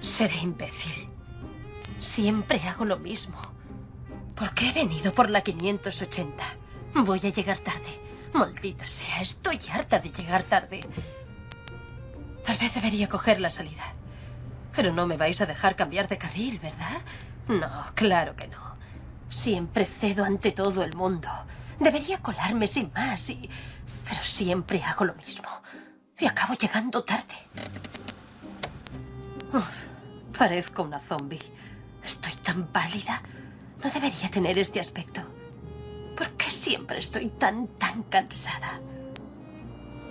Seré imbécil. Siempre hago lo mismo. ¿Por qué he venido por la 580? Voy a llegar tarde. Maldita sea, estoy harta de llegar tarde. Tal vez debería coger la salida. Pero no me vais a dejar cambiar de carril, ¿verdad? No, claro que no. Siempre cedo ante todo el mundo. Debería colarme sin más pero siempre hago lo mismo. Y acabo llegando tarde. Uf, parezco una zombie. Estoy tan pálida. No debería tener este aspecto. ¿Por qué siempre estoy tan cansada?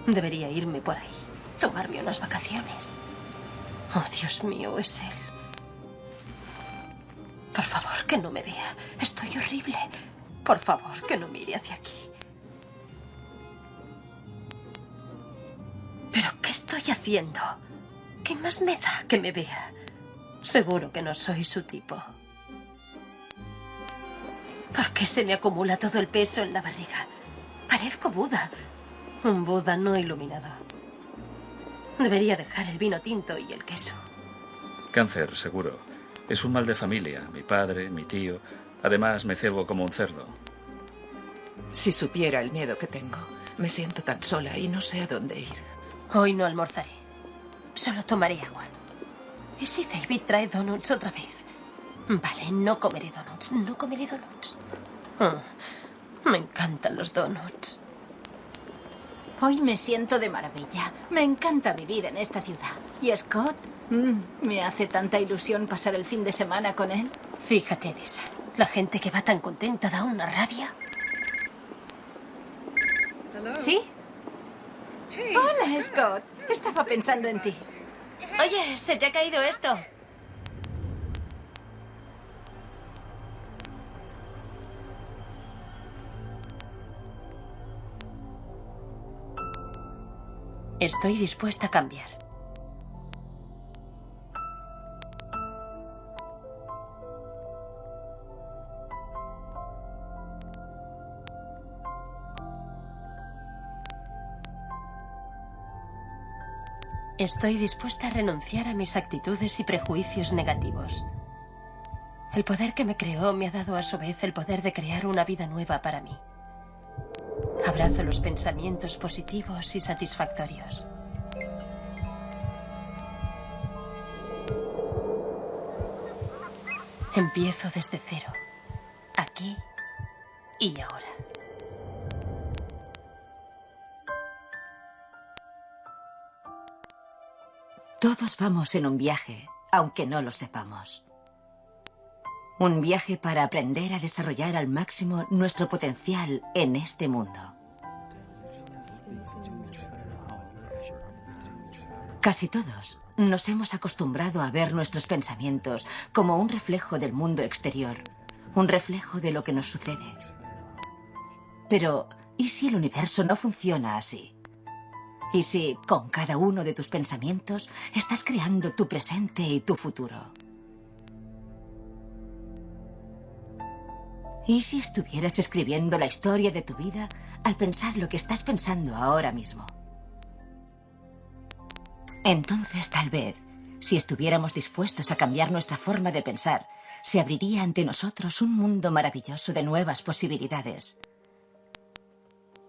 Debería irme por ahí. Tomarme unas vacaciones. Oh, Dios mío, es él. Por favor, que no me vea. Estoy horrible. Por favor, que no mire hacia aquí. ¿Pero qué estoy haciendo? ¿Qué más me da que me vea? Seguro que no soy su tipo. ¿Por qué se me acumula todo el peso en la barriga? Parezco Buda. Un Buda no iluminado. Debería dejar el vino tinto y el queso. Cáncer, seguro. Es un mal de familia. Mi padre, mi tío. Además, me cebo como un cerdo. Si supiera el miedo que tengo. Me siento tan sola y no sé a dónde ir. Hoy no almorzaré. Solo tomaré agua. ¿Y si David trae donuts otra vez? Vale, no comeré donuts. No comeré donuts. Me encantan los donuts. Hoy me siento de maravilla. Me encanta vivir en esta ciudad. ¿Y Scott? Me hace tanta ilusión pasar el fin de semana con él. Fíjate en esa. La gente que va tan contenta da una rabia. ¿Sí? Hola, Scott. Estaba pensando en ti. Oye, se te ha caído esto. Estoy dispuesta a cambiar. Estoy dispuesta a renunciar a mis actitudes y prejuicios negativos. El poder que me creó me ha dado a su vez el poder de crear una vida nueva para mí. Abrazo los pensamientos positivos y satisfactorios. Empiezo desde cero, aquí y ahora. Todos vamos en un viaje, aunque no lo sepamos. Un viaje para aprender a desarrollar al máximo nuestro potencial en este mundo. Casi todos nos hemos acostumbrado a ver nuestros pensamientos como un reflejo del mundo exterior, un reflejo de lo que nos sucede. Pero, ¿y si el universo no funciona así? ¿Y si con cada uno de tus pensamientos estás creando tu presente y tu futuro? ¿Y si estuvieras escribiendo la historia de tu vida al pensar lo que estás pensando ahora mismo? Entonces, tal vez, si estuviéramos dispuestos a cambiar nuestra forma de pensar, se abriría ante nosotros un mundo maravilloso de nuevas posibilidades.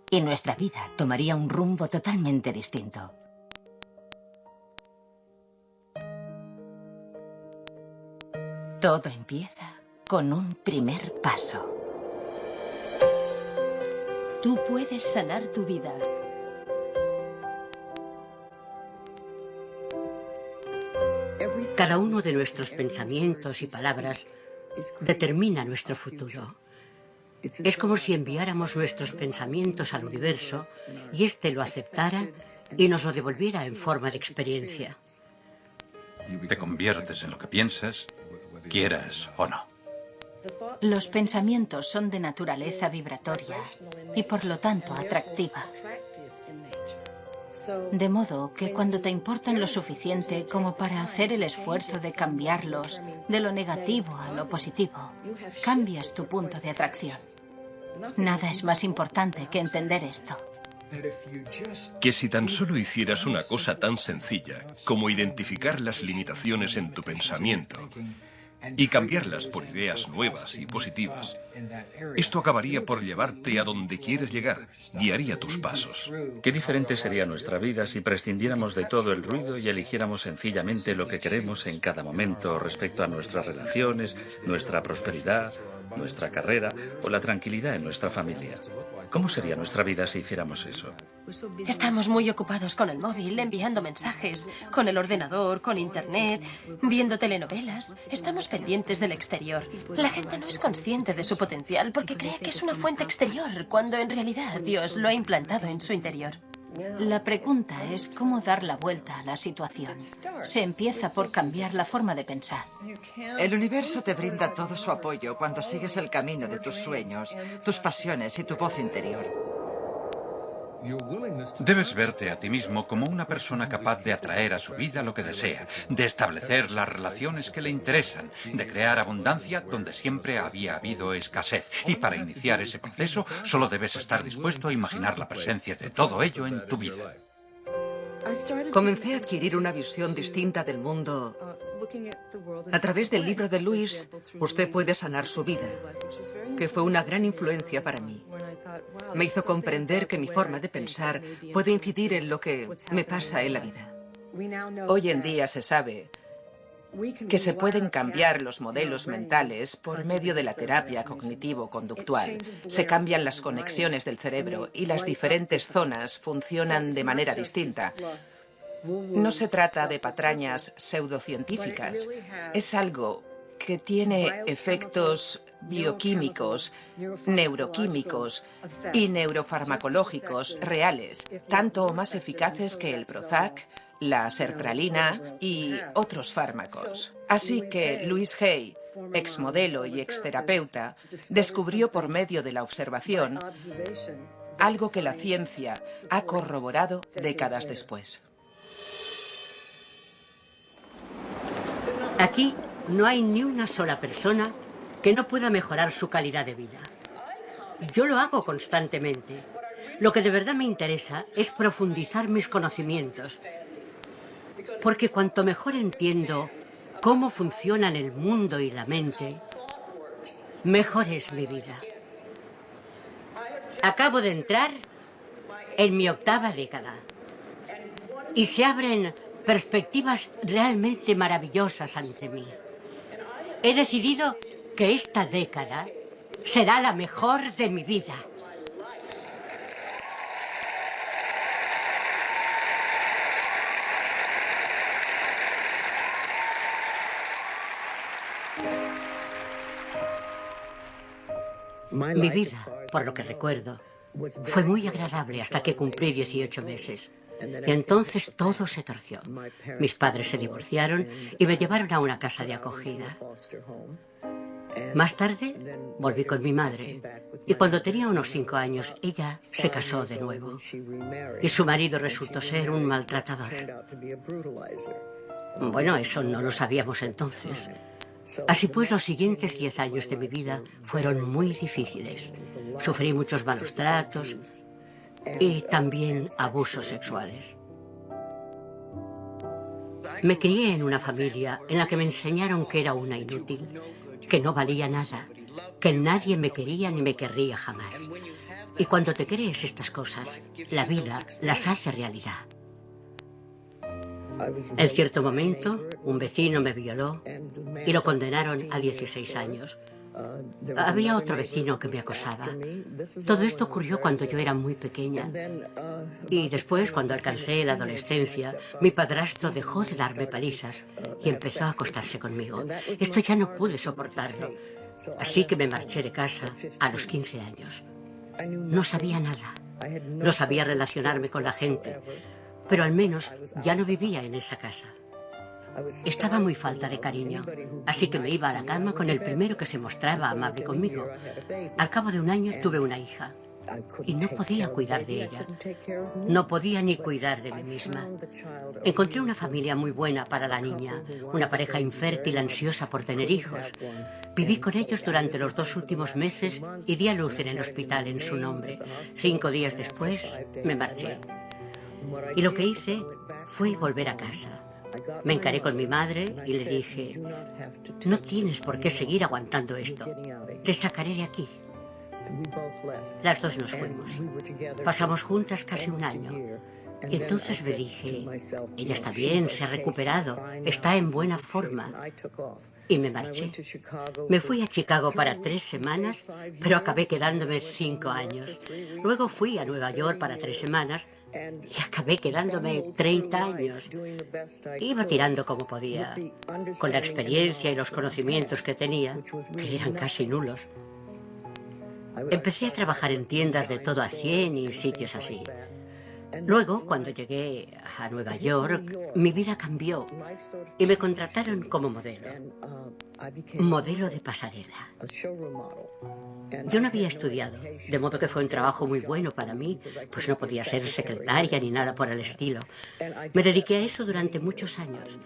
Y nuestra vida tomaría un rumbo totalmente distinto. Todo empieza con un primer paso. Tú puedes sanar tu vida. Cada uno de nuestros pensamientos y palabras determina nuestro futuro. Es como si enviáramos nuestros pensamientos al universo y éste lo aceptara y nos lo devolviera en forma de experiencia. Te conviertes en lo que piensas, quieras o no. Los pensamientos son de naturaleza vibratoria y por lo tanto atractiva. De modo que cuando te importan lo suficiente como para hacer el esfuerzo de cambiarlos de lo negativo a lo positivo, cambias tu punto de atracción. Nada es más importante que entender esto. Que si tan solo hicieras una cosa tan sencilla como identificar las limitaciones en tu pensamiento y cambiarlas por ideas nuevas y positivas, esto acabaría por llevarte a donde quieres llegar, guiaría tus pasos. Qué diferente sería nuestra vida si prescindiéramos de todo el ruido y eligiéramos sencillamente lo que queremos en cada momento respecto a nuestras relaciones, nuestra prosperidad, nuestra carrera o la tranquilidad en nuestra familia. ¿Cómo sería nuestra vida si hiciéramos eso? Estamos muy ocupados con el móvil, enviando mensajes, con el ordenador, con internet, viendo telenovelas. Estamos pendientes del exterior. La gente no es consciente de su potencial porque cree que es una fuente exterior, cuando en realidad Dios lo ha implantado en su interior. La pregunta es cómo dar la vuelta a la situación. Se empieza por cambiar la forma de pensar. El universo te brinda todo su apoyo cuando sigues el camino de tus sueños, tus pasiones y tu voz interior. Debes verte a ti mismo como una persona capaz de atraer a su vida lo que desea, de establecer las relaciones que le interesan, de crear abundancia donde siempre había habido escasez. Y para iniciar ese proceso, solo debes estar dispuesto a imaginar la presencia de todo ello en tu vida. Comencé a adquirir una visión distinta del mundo. A través del libro de Lewis, Usted puede sanar su vida, que fue una gran influencia para mí. Me hizo comprender que mi forma de pensar puede incidir en lo que me pasa en la vida. Hoy en día se sabe que se pueden cambiar los modelos mentales por medio de la terapia cognitivo-conductual. Se cambian las conexiones del cerebro y las diferentes zonas funcionan de manera distinta. No se trata de patrañas pseudocientíficas. Es algo que tiene efectos bioquímicos, neuroquímicos y neurofarmacológicos reales, tanto o más eficaces que el Prozac, la sertralina y otros fármacos. Así que Louise Hay, exmodelo y exterapeuta, descubrió por medio de la observación algo que la ciencia ha corroborado décadas después. Aquí no hay ni una sola persona que no pueda mejorar su calidad de vida. Yo lo hago constantemente. Lo que de verdad me interesa es profundizar mis conocimientos, porque cuanto mejor entiendo cómo funcionan el mundo y la mente, mejor es mi vida. Acabo de entrar en mi 8ª década y se abren perspectivas realmente maravillosas ante mí. He decidido que esta década será la mejor de mi vida. Mi vida, por lo que recuerdo, fue muy agradable hasta que cumplí 18 meses. Y entonces todo se torció. Mis padres se divorciaron y me llevaron a una casa de acogida. Más tarde volví con mi madre y cuando tenía unos 5 años ella se casó de nuevo y su marido resultó ser un maltratador. Bueno, eso no lo sabíamos entonces. Así pues, los siguientes 10 años de mi vida fueron muy difíciles. Sufrí muchos malos tratos y también abusos sexuales. Me crié en una familia en la que me enseñaron que era una inútil, que no valía nada, que nadie me quería ni me querría jamás. Y cuando te crees estas cosas, la vida las hace realidad. En cierto momento, un vecino me violó y lo condenaron a 16 años. Había otro vecino que me acosaba. Todo esto ocurrió cuando yo era muy pequeña. Y después, cuando alcancé la adolescencia, mi padrastro dejó de darme palizas y empezó a acostarse conmigo. Esto ya no pude soportarlo. Así que me marché de casa a los 15 años. No sabía nada. No sabía relacionarme con la gente. Pero al menos ya no vivía en esa casa. Estaba muy falta de cariño, así que me iba a la cama con el primero que se mostraba amable conmigo. Al cabo de un año tuve una hija. y no podía cuidar de ella. No podía ni cuidar de mí misma. Encontré una familia muy buena para la niña, una pareja infértil ansiosa por tener hijos. Viví con ellos durante los 2 últimos meses y di a luz en el hospital en su nombre. 5 días después me marché. Y lo que hice fue volver a casa. Me encaré con mi madre y le dije, no tienes por qué seguir aguantando esto. Te sacaré de aquí. Las dos nos fuimos. Pasamos juntas casi un año. Y entonces me dije, ella está bien, se ha recuperado, está en buena forma. Y me marché. Me fui a Chicago para 3 semanas, pero acabé quedándome 5 años. Luego fui a Nueva York para 3 semanas y acabé quedándome 30 años. Iba tirando como podía, con la experiencia y los conocimientos que tenía, que eran casi nulos. Empecé a trabajar en tiendas de todo a 100 y sitios así. Luego, cuando llegué a Nueva York, mi vida cambió y me contrataron como modelo de pasarela. Yo no había estudiado, de modo que fue un trabajo muy bueno para mí, pues no podía ser secretaria ni nada por el estilo. Me dediqué a eso durante muchos años.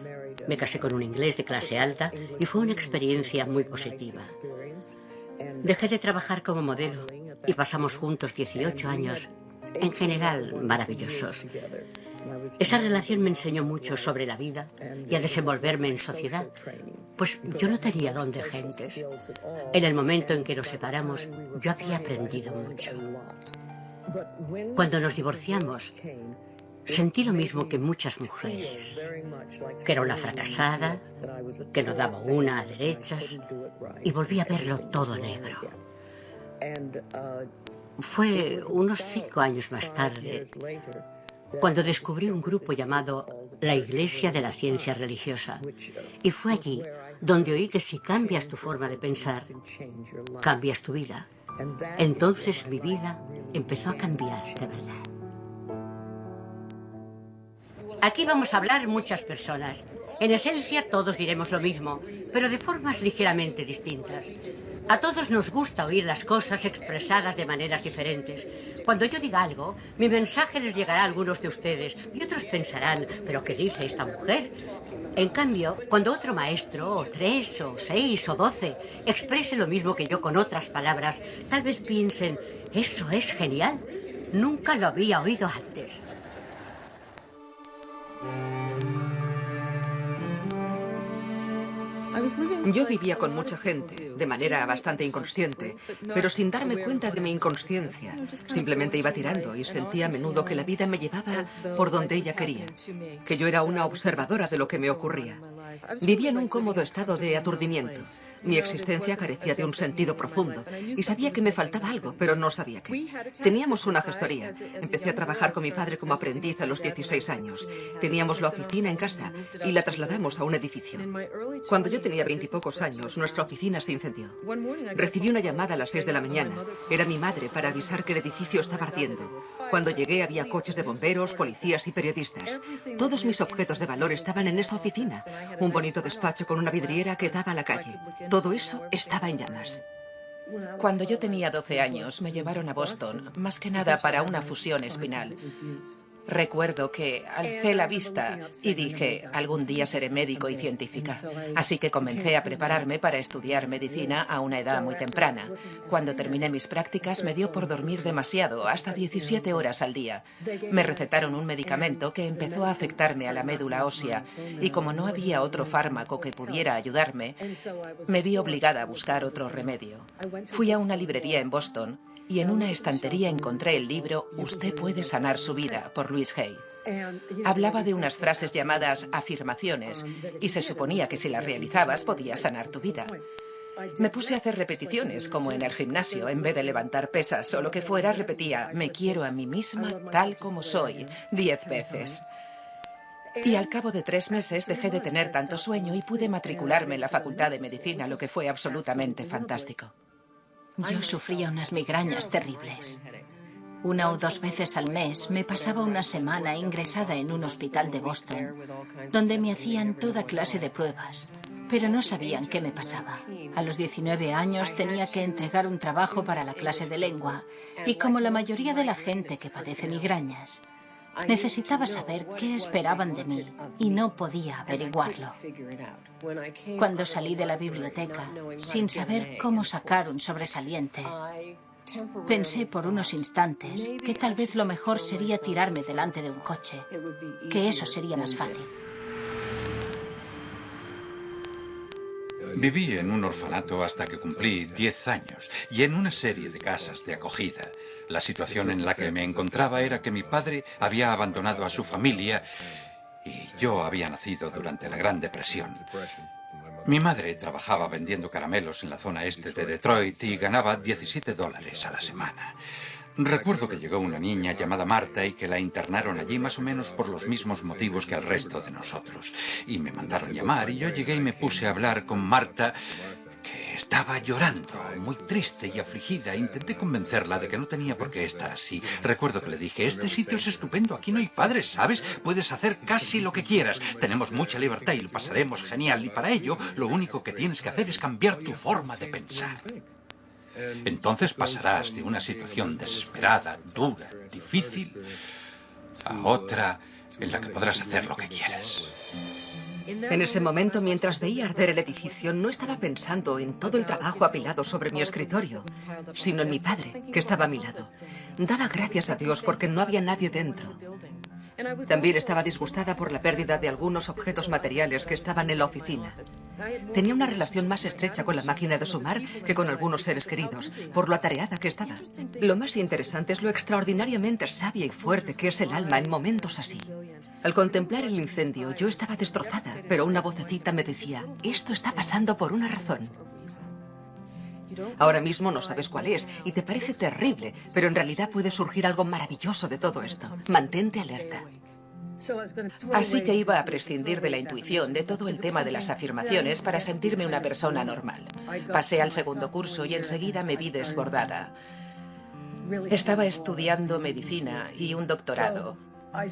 Me casé con un inglés de clase alta y fue una experiencia muy positiva. Dejé de trabajar como modelo y pasamos juntos 18 años, en general maravillosos. Esa relación me enseñó mucho sobre la vida y a desenvolverme en sociedad, pues yo no tenía don de gentes. En el momento en que nos separamos, yo había aprendido mucho. Cuando nos divorciamos, sentí lo mismo que muchas mujeres, que era una fracasada, que no daba una a derechas, y volví a verlo todo negro. Fue unos 5 años más tarde cuando descubrí un grupo llamado la Iglesia de la Ciencia Religiosa. Y fue allí donde oí que si cambias tu forma de pensar, cambias tu vida. Entonces mi vida empezó a cambiar de verdad. Aquí vamos a hablar muchas personas. En esencia todos diremos lo mismo, pero de formas ligeramente distintas. A todos nos gusta oír las cosas expresadas de maneras diferentes. Cuando yo diga algo, mi mensaje les llegará a algunos de ustedes y otros pensarán, ¿pero qué dice esta mujer? En cambio, cuando otro maestro, o 3, o 6, o 12, exprese lo mismo que yo con otras palabras, tal vez piensen, ¡eso es genial! Nunca lo había oído antes. Yo vivía con mucha gente, de manera bastante inconsciente, pero sin darme cuenta de mi inconsciencia. Simplemente iba tirando y sentía a menudo que la vida me llevaba por donde ella quería, que yo era una observadora de lo que me ocurría. Vivía en un cómodo estado de aturdimiento. Mi existencia carecía de un sentido profundo y sabía que me faltaba algo, pero no sabía qué. Teníamos una gestoría. Empecé a trabajar con mi padre como aprendiz a los 16 años. Teníamos la oficina en casa y la trasladamos a un edificio. Cuando yo tenía 20 y pocos años, nuestra oficina se incendió. Recibí una llamada a las 6 de la mañana. Era mi madre para avisar que el edificio estaba ardiendo. Cuando llegué había coches de bomberos, policías y periodistas. Todos mis objetos de valor estaban en esa oficina. Un bonito despacho con una vidriera que daba a la calle. Todo eso estaba en llamas. Cuando yo tenía 12 años, me llevaron a Boston, más que nada para una fusión espinal. Recuerdo que alcé la vista y dije, algún día seré médico y científica. Así que comencé a prepararme para estudiar medicina a una edad muy temprana. Cuando terminé mis prácticas me dio por dormir demasiado, hasta 17 horas al día. Me recetaron un medicamento que empezó a afectarme a la médula ósea y como no había otro fármaco que pudiera ayudarme, me vi obligada a buscar otro remedio. Fui a una librería en Boston y en una estantería encontré el libro Usted puede sanar su vida, por Louise Hay. Hablaba de unas frases llamadas afirmaciones y se suponía que si las realizabas podías sanar tu vida. Me puse a hacer repeticiones, como en el gimnasio. En vez de levantar pesas o lo que fuera, repetía, me quiero a mí misma tal como soy, 10 veces. Y al cabo de 3 meses dejé de tener tanto sueño y pude matricularme en la Facultad de Medicina, lo que fue absolutamente fantástico. Yo sufría unas migrañas terribles. 1 o 2 veces al mes me pasaba una semana ingresada en un hospital de Boston, donde me hacían toda clase de pruebas. pero no sabían qué me pasaba. A los 19 años tenía que entregar un trabajo para la clase de lengua y como la mayoría de la gente que padece migrañas, necesitaba saber qué esperaban de mí y no podía averiguarlo. Cuando salí de la biblioteca, sin saber cómo sacar un sobresaliente, pensé por unos instantes que tal vez lo mejor sería tirarme delante de un coche, que eso sería más fácil. Viví en un orfanato hasta que cumplí 10 años y en una serie de casas de acogida. La situación en la que me encontraba era que mi padre había abandonado a su familia y yo había nacido durante la Gran Depresión. Mi madre trabajaba vendiendo caramelos en la zona este de Detroit y ganaba $17 a la semana. Recuerdo que llegó una niña llamada Marta y que la internaron allí más o menos por los mismos motivos que al resto de nosotros. Y me mandaron llamar y yo llegué y me puse a hablar con Marta, que estaba llorando, muy triste y afligida. Intenté convencerla de que no tenía por qué estar así. Recuerdo que le dije, este sitio es estupendo, aquí no hay padres, ¿sabes? Puedes hacer casi lo que quieras. Tenemos mucha libertad y lo pasaremos genial. Y para ello, lo único que tienes que hacer es cambiar tu forma de pensar. Entonces pasarás de una situación desesperada, dura, difícil, a otra en la que podrás hacer lo que quieras. En ese momento, mientras veía arder el edificio, no estaba pensando en todo el trabajo apilado sobre mi escritorio, sino en mi padre, que estaba a mi lado. Daba gracias a Dios porque no había nadie dentro. También estaba disgustada por la pérdida de algunos objetos materiales que estaban en la oficina. Tenía una relación más estrecha con la máquina de sumar que con algunos seres queridos, por lo atareada que estaba. Lo más interesante es lo extraordinariamente sabia y fuerte que es el alma en momentos así. Al contemplar el incendio, yo estaba destrozada, pero una vocecita me decía, esto está pasando por una razón. Ahora mismo no sabes cuál es y te parece terrible, pero en realidad puede surgir algo maravilloso de todo esto. Mantente alerta. Así que iba a prescindir de la intuición, de todo el tema de las afirmaciones para sentirme una persona normal. Pasé al segundo curso y enseguida me vi desbordada. Estaba estudiando medicina y un doctorado.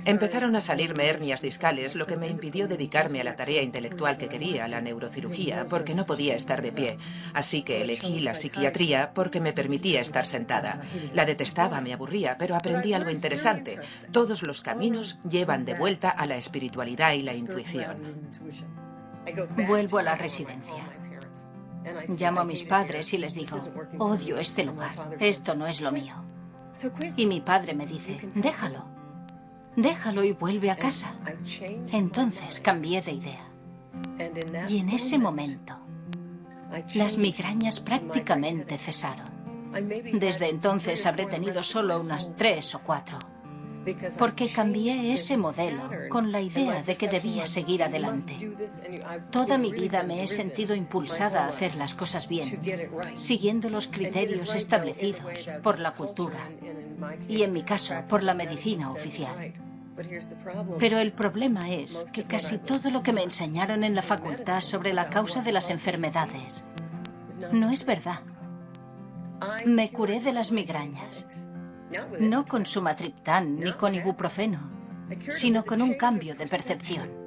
Empezaron a salirme hernias discales, lo que me impidió dedicarme a la tarea intelectual que quería, la neurocirugía, porque no podía estar de pie. Así que elegí la psiquiatría porque me permitía estar sentada. La detestaba, me aburría, pero aprendí algo interesante. Todos los caminos llevan de vuelta a la espiritualidad y la intuición. Vuelvo a la residencia. Llamo a mis padres y les digo, odio este lugar, esto no es lo mío. Y mi padre me dice, déjalo. Déjalo y vuelve a casa. Entonces cambié de idea. Y en ese momento, las migrañas prácticamente cesaron. Desde entonces habré tenido solo unas 3 o 4. Porque cambié ese modelo con la idea de que debía seguir adelante. Toda mi vida me he sentido impulsada a hacer las cosas bien, siguiendo los criterios establecidos por la cultura y, en mi caso, por la medicina oficial. Pero el problema es que casi todo lo que me enseñaron en la facultad sobre la causa de las enfermedades no es verdad. Me curé de las migrañas, no con sumatriptán ni con ibuprofeno, sino con un cambio de percepción.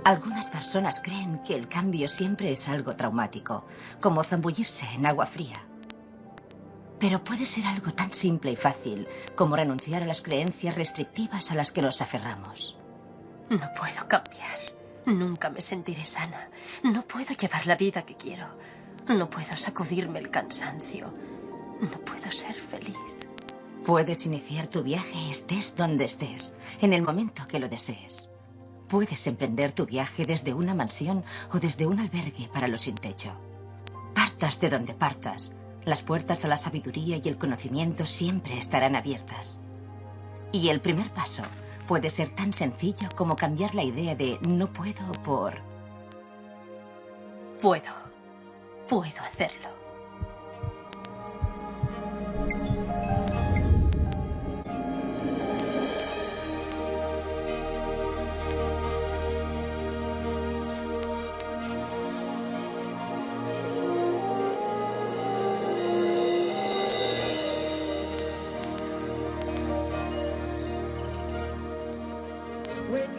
Algunas personas creen que el cambio siempre es algo traumático, como zambullirse en agua fría. Pero puede ser algo tan simple y fácil como renunciar a las creencias restrictivas a las que nos aferramos. No puedo cambiar. Nunca me sentiré sana. No puedo llevar la vida que quiero. No puedo sacudirme el cansancio. No puedo ser feliz. Puedes iniciar tu viaje estés donde estés, en el momento que lo desees. Puedes emprender tu viaje desde una mansión o desde un albergue para los sin techo. Partas de donde partas, las puertas a la sabiduría y el conocimiento siempre estarán abiertas. Y el primer paso puede ser tan sencillo como cambiar la idea de no puedo por... Puedo hacerlo.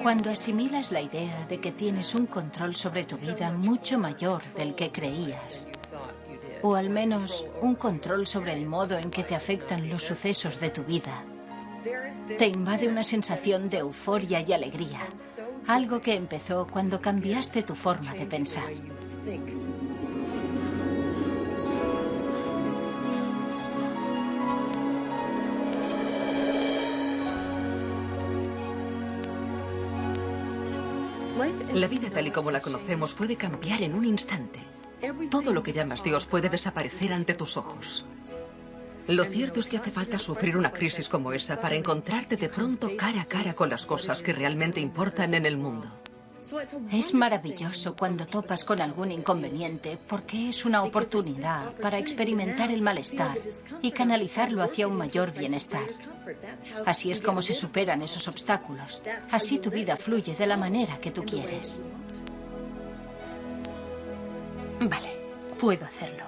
Cuando asimilas la idea de que tienes un control sobre tu vida mucho mayor del que creías, o al menos un control sobre el modo en que te afectan los sucesos de tu vida, te invade una sensación de euforia y alegría, algo que empezó cuando cambiaste tu forma de pensar. La vida tal y como la conocemos puede cambiar en un instante. Todo lo que llamas Dios puede desaparecer ante tus ojos. Lo cierto es que hace falta sufrir una crisis como esa para encontrarte de pronto cara a cara con las cosas que realmente importan en el mundo. Es maravilloso cuando topas con algún inconveniente porque es una oportunidad para experimentar el malestar y canalizarlo hacia un mayor bienestar. Así es como se superan esos obstáculos. Así tu vida fluye de la manera que tú quieres. Vale, puedo hacerlo.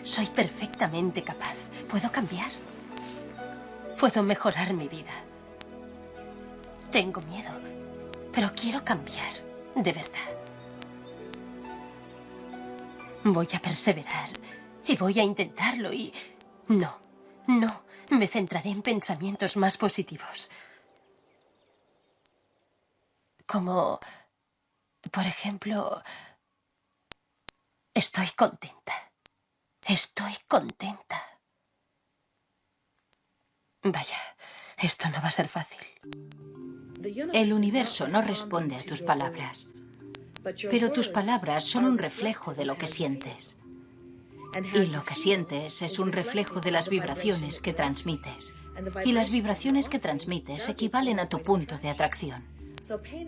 Soy perfectamente capaz. ¿Puedo cambiar? Puedo mejorar mi vida. Tengo miedo, pero quiero cambiar, de verdad. Voy a perseverar y voy a intentarlo y... No, me centraré en pensamientos más positivos. Como, por ejemplo, estoy contenta. Estoy contenta. Vaya, esto no va a ser fácil. El universo no responde a tus palabras, pero tus palabras son un reflejo de lo que sientes. Y lo que sientes es un reflejo de las vibraciones que transmites. Y las vibraciones que transmites equivalen a tu punto de atracción.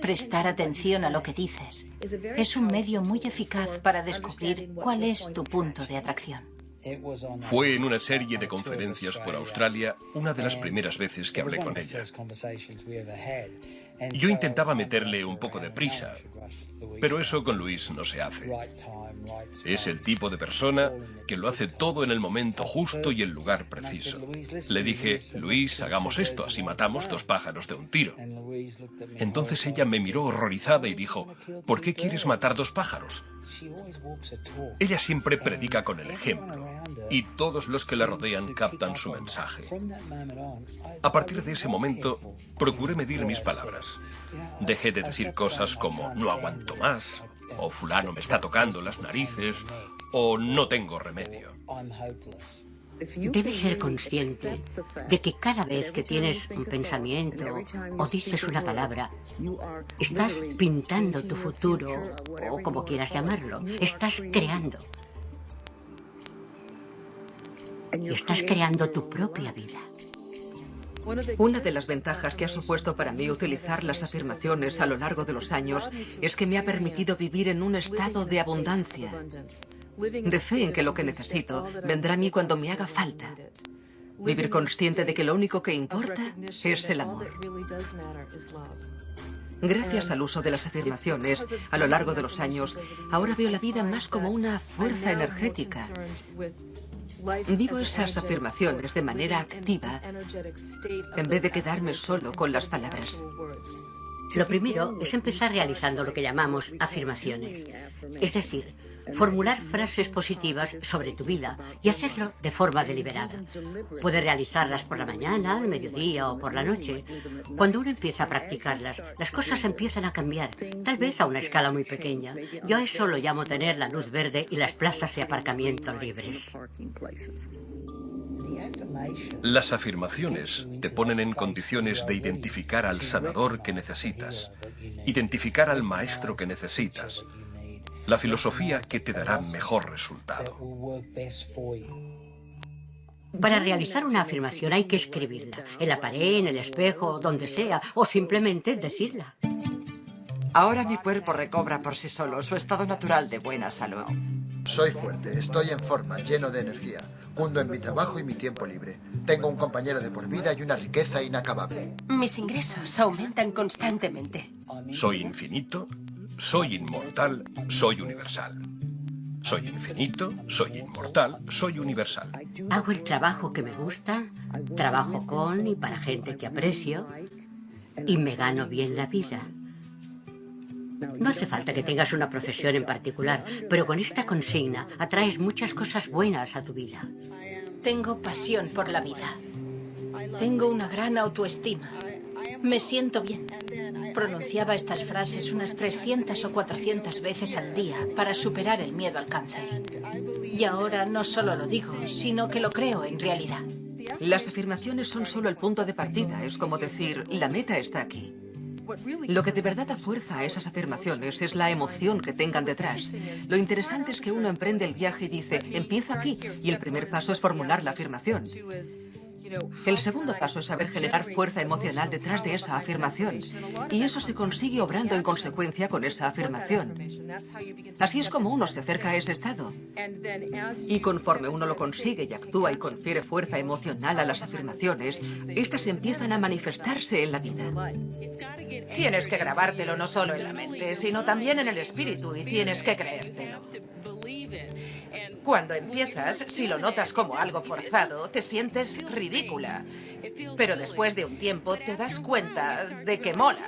Prestar atención a lo que dices es un medio muy eficaz para descubrir cuál es tu punto de atracción. Fue en una serie de conferencias por Australia una de las primeras veces que hablé con ella. Yo intentaba meterle un poco de prisa, pero eso con Luis no se hace. Es el tipo de persona que lo hace todo en el momento justo y el lugar preciso. Le dije, Luis, hagamos esto, así matamos 2 pájaros de un tiro. Entonces ella me miró horrorizada y dijo, ¿por qué quieres matar 2 pájaros? Ella siempre predica con el ejemplo y todos los que la rodean captan su mensaje. A partir de ese momento, procuré medir mis palabras. Dejé de decir cosas como no aguanto más, o fulano me está tocando las narices, o no tengo remedio. Debes ser consciente de que cada vez que tienes un pensamiento o dices una palabra, estás pintando tu futuro, o como quieras llamarlo, estás creando. Y estás creando tu propia vida. Una de las ventajas que ha supuesto para mí utilizar las afirmaciones a lo largo de los años es que me ha permitido vivir en un estado de abundancia, de fe en que lo que necesito vendrá a mí cuando me haga falta. Vivir consciente de que lo único que importa es el amor. Gracias al uso de las afirmaciones a lo largo de los años, ahora veo la vida más como una fuerza energética. Vivo esas afirmaciones de manera activa en vez de quedarme solo con las palabras. Lo primero es empezar realizando lo que llamamos afirmaciones. Es decir, formular frases positivas sobre tu vida y hacerlo de forma deliberada. Puedes realizarlas por la mañana, al mediodía o por la noche. Cuando uno empieza a practicarlas, las cosas empiezan a cambiar, tal vez a una escala muy pequeña. Yo a eso lo llamo tener la luz verde y las plazas de aparcamiento libres. Las afirmaciones te ponen en condiciones de identificar al sanador que necesitas, identificar al maestro que necesitas, la filosofía que te dará mejor resultado. Para realizar una afirmación hay que escribirla, en la pared, en el espejo, donde sea, o simplemente decirla. Ahora mi cuerpo recobra por sí solo su estado natural de buena salud. Soy fuerte, estoy en forma, lleno de energía. Cundo en mi trabajo y mi tiempo libre. Tengo un compañero de por vida y una riqueza inacabable. Mis ingresos aumentan constantemente. Soy infinito, soy inmortal, soy universal. Soy infinito, soy inmortal, soy universal. Hago el trabajo que me gusta, trabajo con y para gente que aprecio y me gano bien la vida. No hace falta que tengas una profesión en particular, pero con esta consigna atraes muchas cosas buenas a tu vida. Tengo pasión por la vida. Tengo una gran autoestima. Me siento bien. Pronunciaba estas frases unas 300 o 400 veces al día para superar el miedo al cáncer. Y ahora no solo lo digo, sino que lo creo en realidad. Las afirmaciones son solo el punto de partida. Es como decir, la meta está aquí. Lo que de verdad da fuerza a esas afirmaciones es la emoción que tengan detrás. Lo interesante es que uno emprende el viaje y dice, empiezo aquí, y el primer paso es formular la afirmación. El segundo paso es saber generar fuerza emocional detrás de esa afirmación. Y eso se consigue obrando en consecuencia con esa afirmación. Así es como uno se acerca a ese estado. Y conforme uno lo consigue y actúa y confiere fuerza emocional a las afirmaciones, estas empiezan a manifestarse en la vida. Tienes que grabártelo no solo en la mente, sino también en el espíritu, y tienes que creértelo. Cuando empiezas, si lo notas como algo forzado, te sientes ridícula. Pero después de un tiempo te das cuenta de que mola,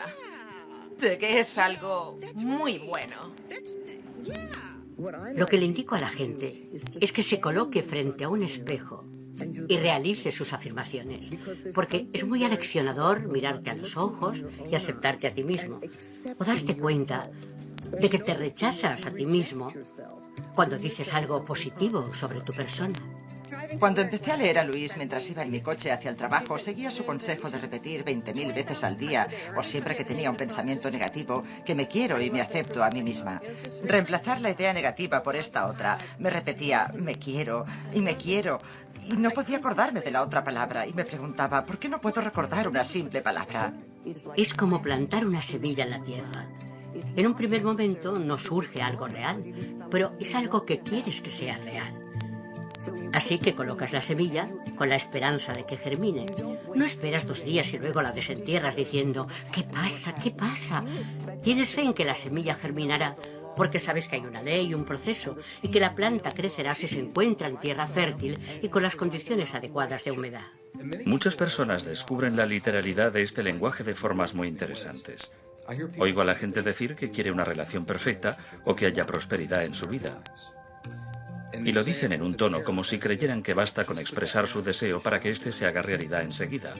de que es algo muy bueno. Lo que le indico a la gente es que se coloque frente a un espejo y realice sus afirmaciones, porque es muy aleccionador mirarte a los ojos y aceptarte a ti mismo, o darte cuenta de que te rechazas a ti mismo cuando dices algo positivo sobre tu persona. Cuando empecé a leer a Luis mientras iba en mi coche hacia el trabajo, seguía su consejo de repetir 20.000 veces al día, o siempre que tenía un pensamiento negativo, que me quiero y me acepto a mí misma. Reemplazar la idea negativa por esta otra. Me repetía, me quiero, y no podía acordarme de la otra palabra, y me preguntaba, ¿por qué no puedo recordar una simple palabra? Es como plantar una semilla en la tierra. En un primer momento no surge algo real, pero es algo que quieres que sea real. Así que colocas la semilla con la esperanza de que germine. No esperas 2 días y luego la desentierras diciendo, ¿qué pasa? ¿Qué pasa? Tienes fe en que la semilla germinará porque sabes que hay una ley y un proceso y que la planta crecerá si se encuentra en tierra fértil y con las condiciones adecuadas de humedad. Muchas personas descubren la literalidad de este lenguaje de formas muy interesantes. Oigo a la gente decir que quiere una relación perfecta o que haya prosperidad en su vida. Y lo dicen en un tono como si creyeran que basta con expresar su deseo para que éste se haga realidad enseguida.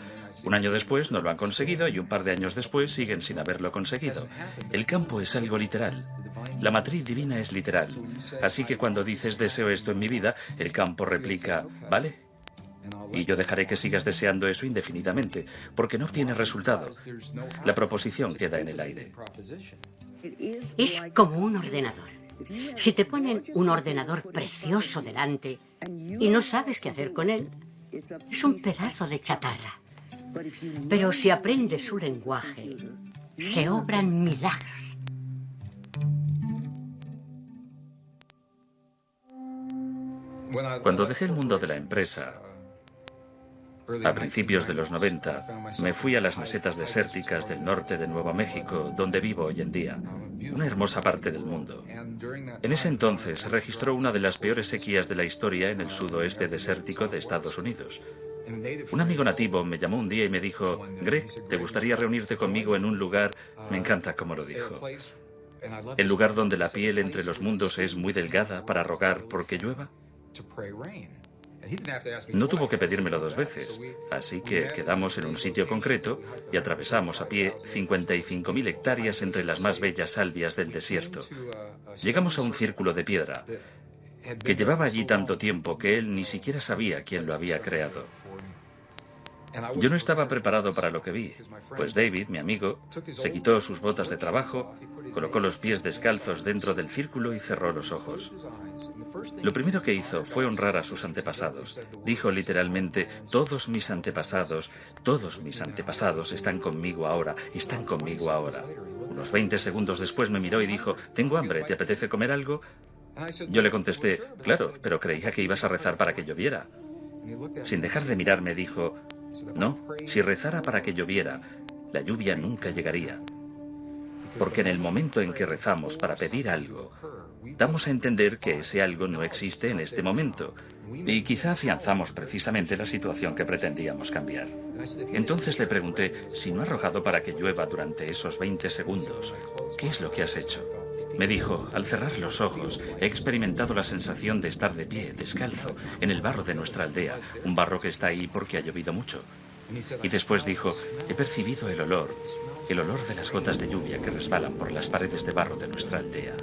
1 año después no lo han conseguido y un par de años después siguen sin haberlo conseguido. El campo es algo literal. La matriz divina es literal. Así que cuando dices deseo esto en mi vida, el campo replica, ¿vale? Y yo dejaré que sigas deseando eso indefinidamente, porque no obtienes resultado. La proposición queda en el aire. Es como un ordenador. Si te ponen un ordenador precioso delante y no sabes qué hacer con él, es un pedazo de chatarra. Pero si aprendes su lenguaje, se obran milagros. Cuando dejé el mundo de la empresa, a principios de los 90, me fui a las mesetas desérticas del norte de Nuevo México, donde vivo hoy en día, una hermosa parte del mundo. En ese entonces se registró una de las peores sequías de la historia en el sudoeste desértico de Estados Unidos. Un amigo nativo me llamó un día y me dijo, Greg, ¿te gustaría reunirte conmigo en un lugar? Me encanta cómo lo dijo. El lugar donde la piel entre los mundos es muy delgada para rogar porque llueva. No tuvo que pedírmelo 2 veces, así que quedamos en un sitio concreto y atravesamos a pie 55.000 hectáreas entre las más bellas salvias del desierto. Llegamos a un círculo de piedra que llevaba allí tanto tiempo que él ni siquiera sabía quién lo había creado. Yo no estaba preparado para lo que vi, pues David, mi amigo, se quitó sus botas de trabajo, colocó los pies descalzos dentro del círculo y cerró los ojos. Lo primero que hizo fue honrar a sus antepasados. Dijo literalmente, todos mis antepasados están conmigo ahora, están conmigo ahora. Unos 20 segundos después me miró y dijo, tengo hambre, ¿te apetece comer algo? Yo le contesté, claro, pero creía que ibas a rezar para que lloviera. Sin dejar de mirarme dijo, no, si rezara para que lloviera, la lluvia nunca llegaría. Porque en el momento en que rezamos para pedir algo, damos a entender que ese algo no existe en este momento. Y quizá afianzamos precisamente la situación que pretendíamos cambiar. Entonces le pregunté, si no has rogado para que llueva durante esos 20 segundos, ¿qué es lo que has hecho? Me dijo, al cerrar los ojos, he experimentado la sensación de estar de pie, descalzo, en el barro de nuestra aldea, un barro que está ahí porque ha llovido mucho. Y después dijo, he percibido el olor de las gotas de lluvia que resbalan por las paredes de barro de nuestra aldea.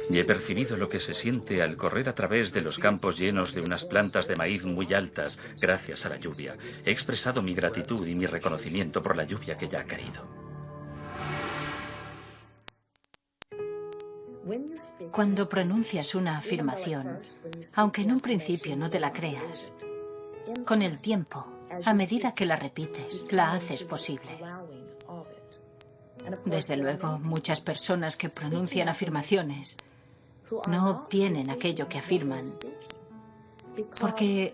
Y he percibido lo que se siente al correr a través de los campos llenos de unas plantas de maíz muy altas gracias a la lluvia. He expresado mi gratitud y mi reconocimiento por la lluvia que ya ha caído. Cuando pronuncias una afirmación, aunque en un principio no te la creas, con el tiempo, a medida que la repites, la haces posible. Desde luego, muchas personas que pronuncian afirmaciones no obtienen aquello que afirman porque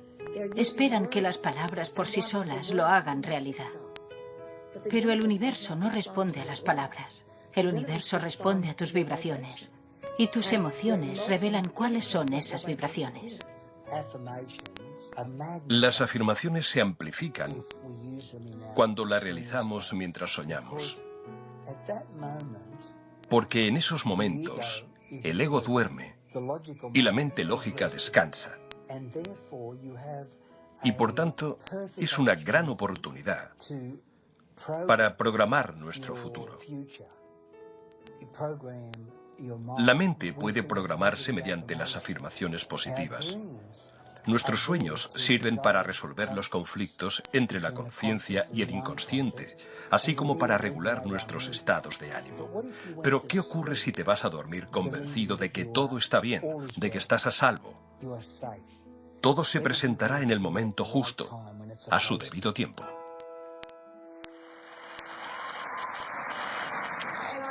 esperan que las palabras por sí solas lo hagan realidad. Pero el universo no responde a las palabras. El universo responde a tus vibraciones. Y tus emociones revelan cuáles son esas vibraciones. Las afirmaciones se amplifican cuando las realizamos mientras soñamos. Porque en esos momentos el ego duerme y la mente lógica descansa. Y por tanto es una gran oportunidad para programar nuestro futuro. La mente puede programarse mediante las afirmaciones positivas. Nuestros sueños sirven para resolver los conflictos entre la conciencia y el inconsciente, así como para regular nuestros estados de ánimo. Pero, ¿qué ocurre si te vas a dormir convencido de que todo está bien, de que estás a salvo? Todo se presentará en el momento justo, a su debido tiempo.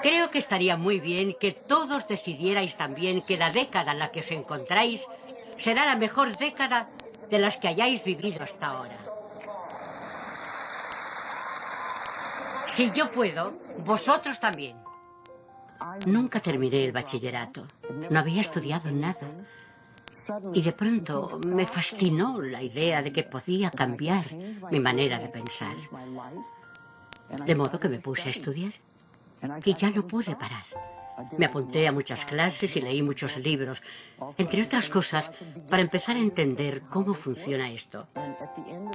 Creo que estaría muy bien que todos decidierais también que la década en la que os encontráis será la mejor década de las que hayáis vivido hasta ahora. Si yo puedo, vosotros también. Nunca terminé el bachillerato. No había estudiado nada. Y de pronto me fascinó la idea de que podía cambiar mi manera de pensar. De modo que me puse a estudiar. Y ya no pude parar. Me apunté a muchas clases y leí muchos libros, entre otras cosas, para empezar a entender cómo funciona esto.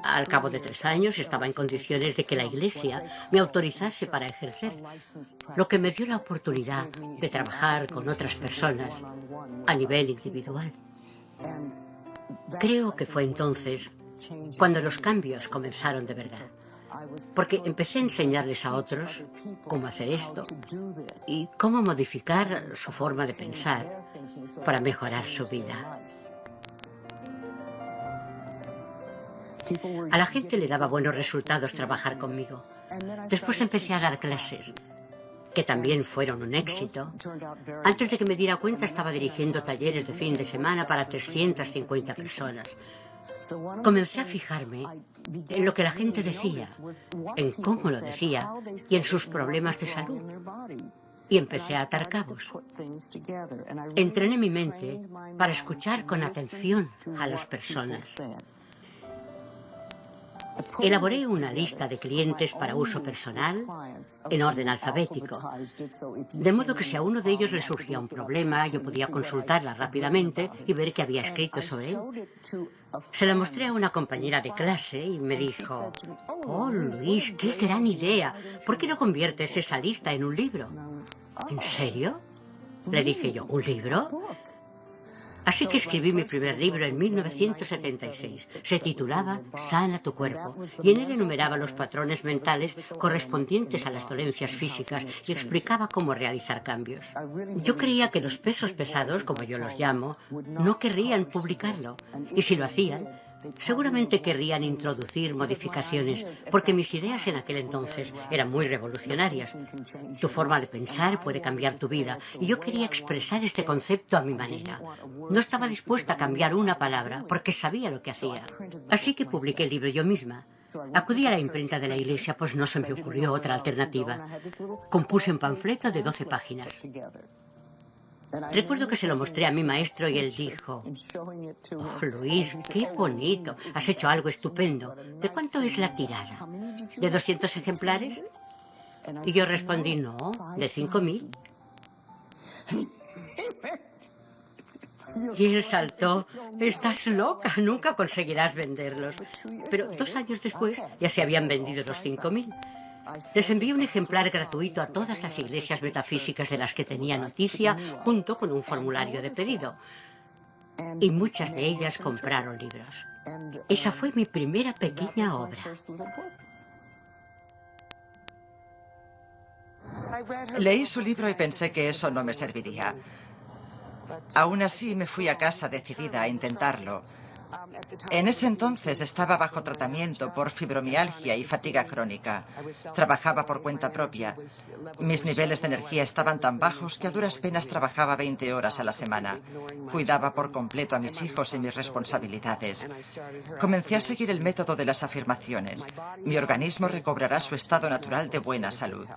Al cabo de 3 años estaba en condiciones de que la Iglesia me autorizase para ejercer, lo que me dio la oportunidad de trabajar con otras personas a nivel individual. Creo que fue entonces cuando los cambios comenzaron de verdad. Porque empecé a enseñarles a otros cómo hacer esto y cómo modificar su forma de pensar para mejorar su vida. A la gente le daba buenos resultados trabajar conmigo. Después empecé a dar clases, que también fueron un éxito. Antes de que me diera cuenta estaba dirigiendo talleres de fin de semana para 350 personas. Comencé a fijarme en lo que la gente decía, en cómo lo decía y en sus problemas de salud. Y empecé a atar cabos. Entrené mi mente para escuchar con atención a las personas. Elaboré una lista de clientes para uso personal en orden alfabético, de modo que si a uno de ellos le surgía un problema, yo podía consultarla rápidamente y ver qué había escrito sobre él. Se la mostré a una compañera de clase y me dijo, «Oh, Luis, qué gran idea. ¿Por qué no conviertes esa lista en un libro?» «¿En serio?», le dije yo, «¿un libro?». Así que escribí mi primer libro en 1976. Se titulaba Sana tu cuerpo y en él enumeraba los patrones mentales correspondientes a las dolencias físicas y explicaba cómo realizar cambios. Yo creía que los pesos pesados, como yo los llamo, no querrían publicarlo. Y si lo hacían, seguramente querrían introducir modificaciones, porque mis ideas en aquel entonces eran muy revolucionarias. Tu forma de pensar puede cambiar tu vida, y yo quería expresar este concepto a mi manera. No estaba dispuesta a cambiar una palabra, porque sabía lo que hacía. Así que publiqué el libro yo misma. Acudí a la imprenta de la iglesia, pues no se me ocurrió otra alternativa. Compuse un panfleto de 12 páginas. Recuerdo que se lo mostré a mi maestro y él dijo: "Oh, Luis, qué bonito. Has hecho algo estupendo. ¿De cuánto es la tirada? ¿De 200 ejemplares?" Y yo respondí: "No, de 5.000. Y él saltó: "Estás loca, nunca conseguirás venderlos". Pero 2 años después ya se habían vendido los 5.000. Les envié un ejemplar gratuito a todas las iglesias metafísicas de las que tenía noticia, junto con un formulario de pedido. Y muchas de ellas compraron libros. Esa fue mi primera pequeña obra. Leí su libro y pensé que eso no me serviría. Aún así, me fui a casa decidida a intentarlo. En ese entonces estaba bajo tratamiento por fibromialgia y fatiga crónica. Trabajaba por cuenta propia. Mis niveles de energía estaban tan bajos que a duras penas trabajaba 20 horas a la semana. Cuidaba por completo a mis hijos y mis responsabilidades. Comencé a seguir el método de las afirmaciones. Mi organismo recobrará su estado natural de buena salud.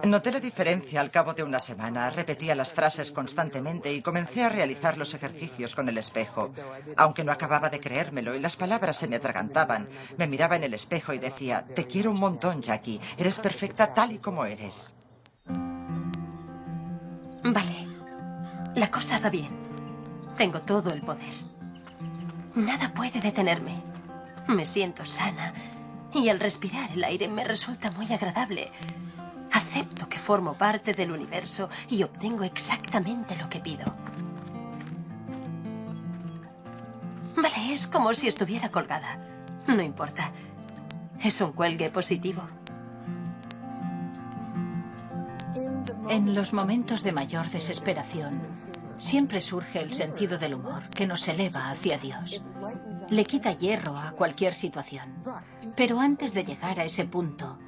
Noté la diferencia al cabo de una semana. Repetía las frases constantemente y comencé a realizar los ejercicios con el espejo. Aunque no acababa de creérmelo y las palabras se me atragantaban, me miraba en el espejo y decía: "Te quiero un montón, Jackie. Eres perfecta tal y como eres". Vale. La cosa va bien. Tengo todo el poder. Nada puede detenerme. Me siento sana y al respirar el aire me resulta muy agradable. Acepto que formo parte del universo y obtengo exactamente lo que pido. Vale, es como si estuviera colgada. No importa. Es un cuelgue positivo. En los momentos de mayor desesperación, siempre surge el sentido del humor que nos eleva hacia Dios. Le quita hierro a cualquier situación. Pero antes de llegar a ese punto,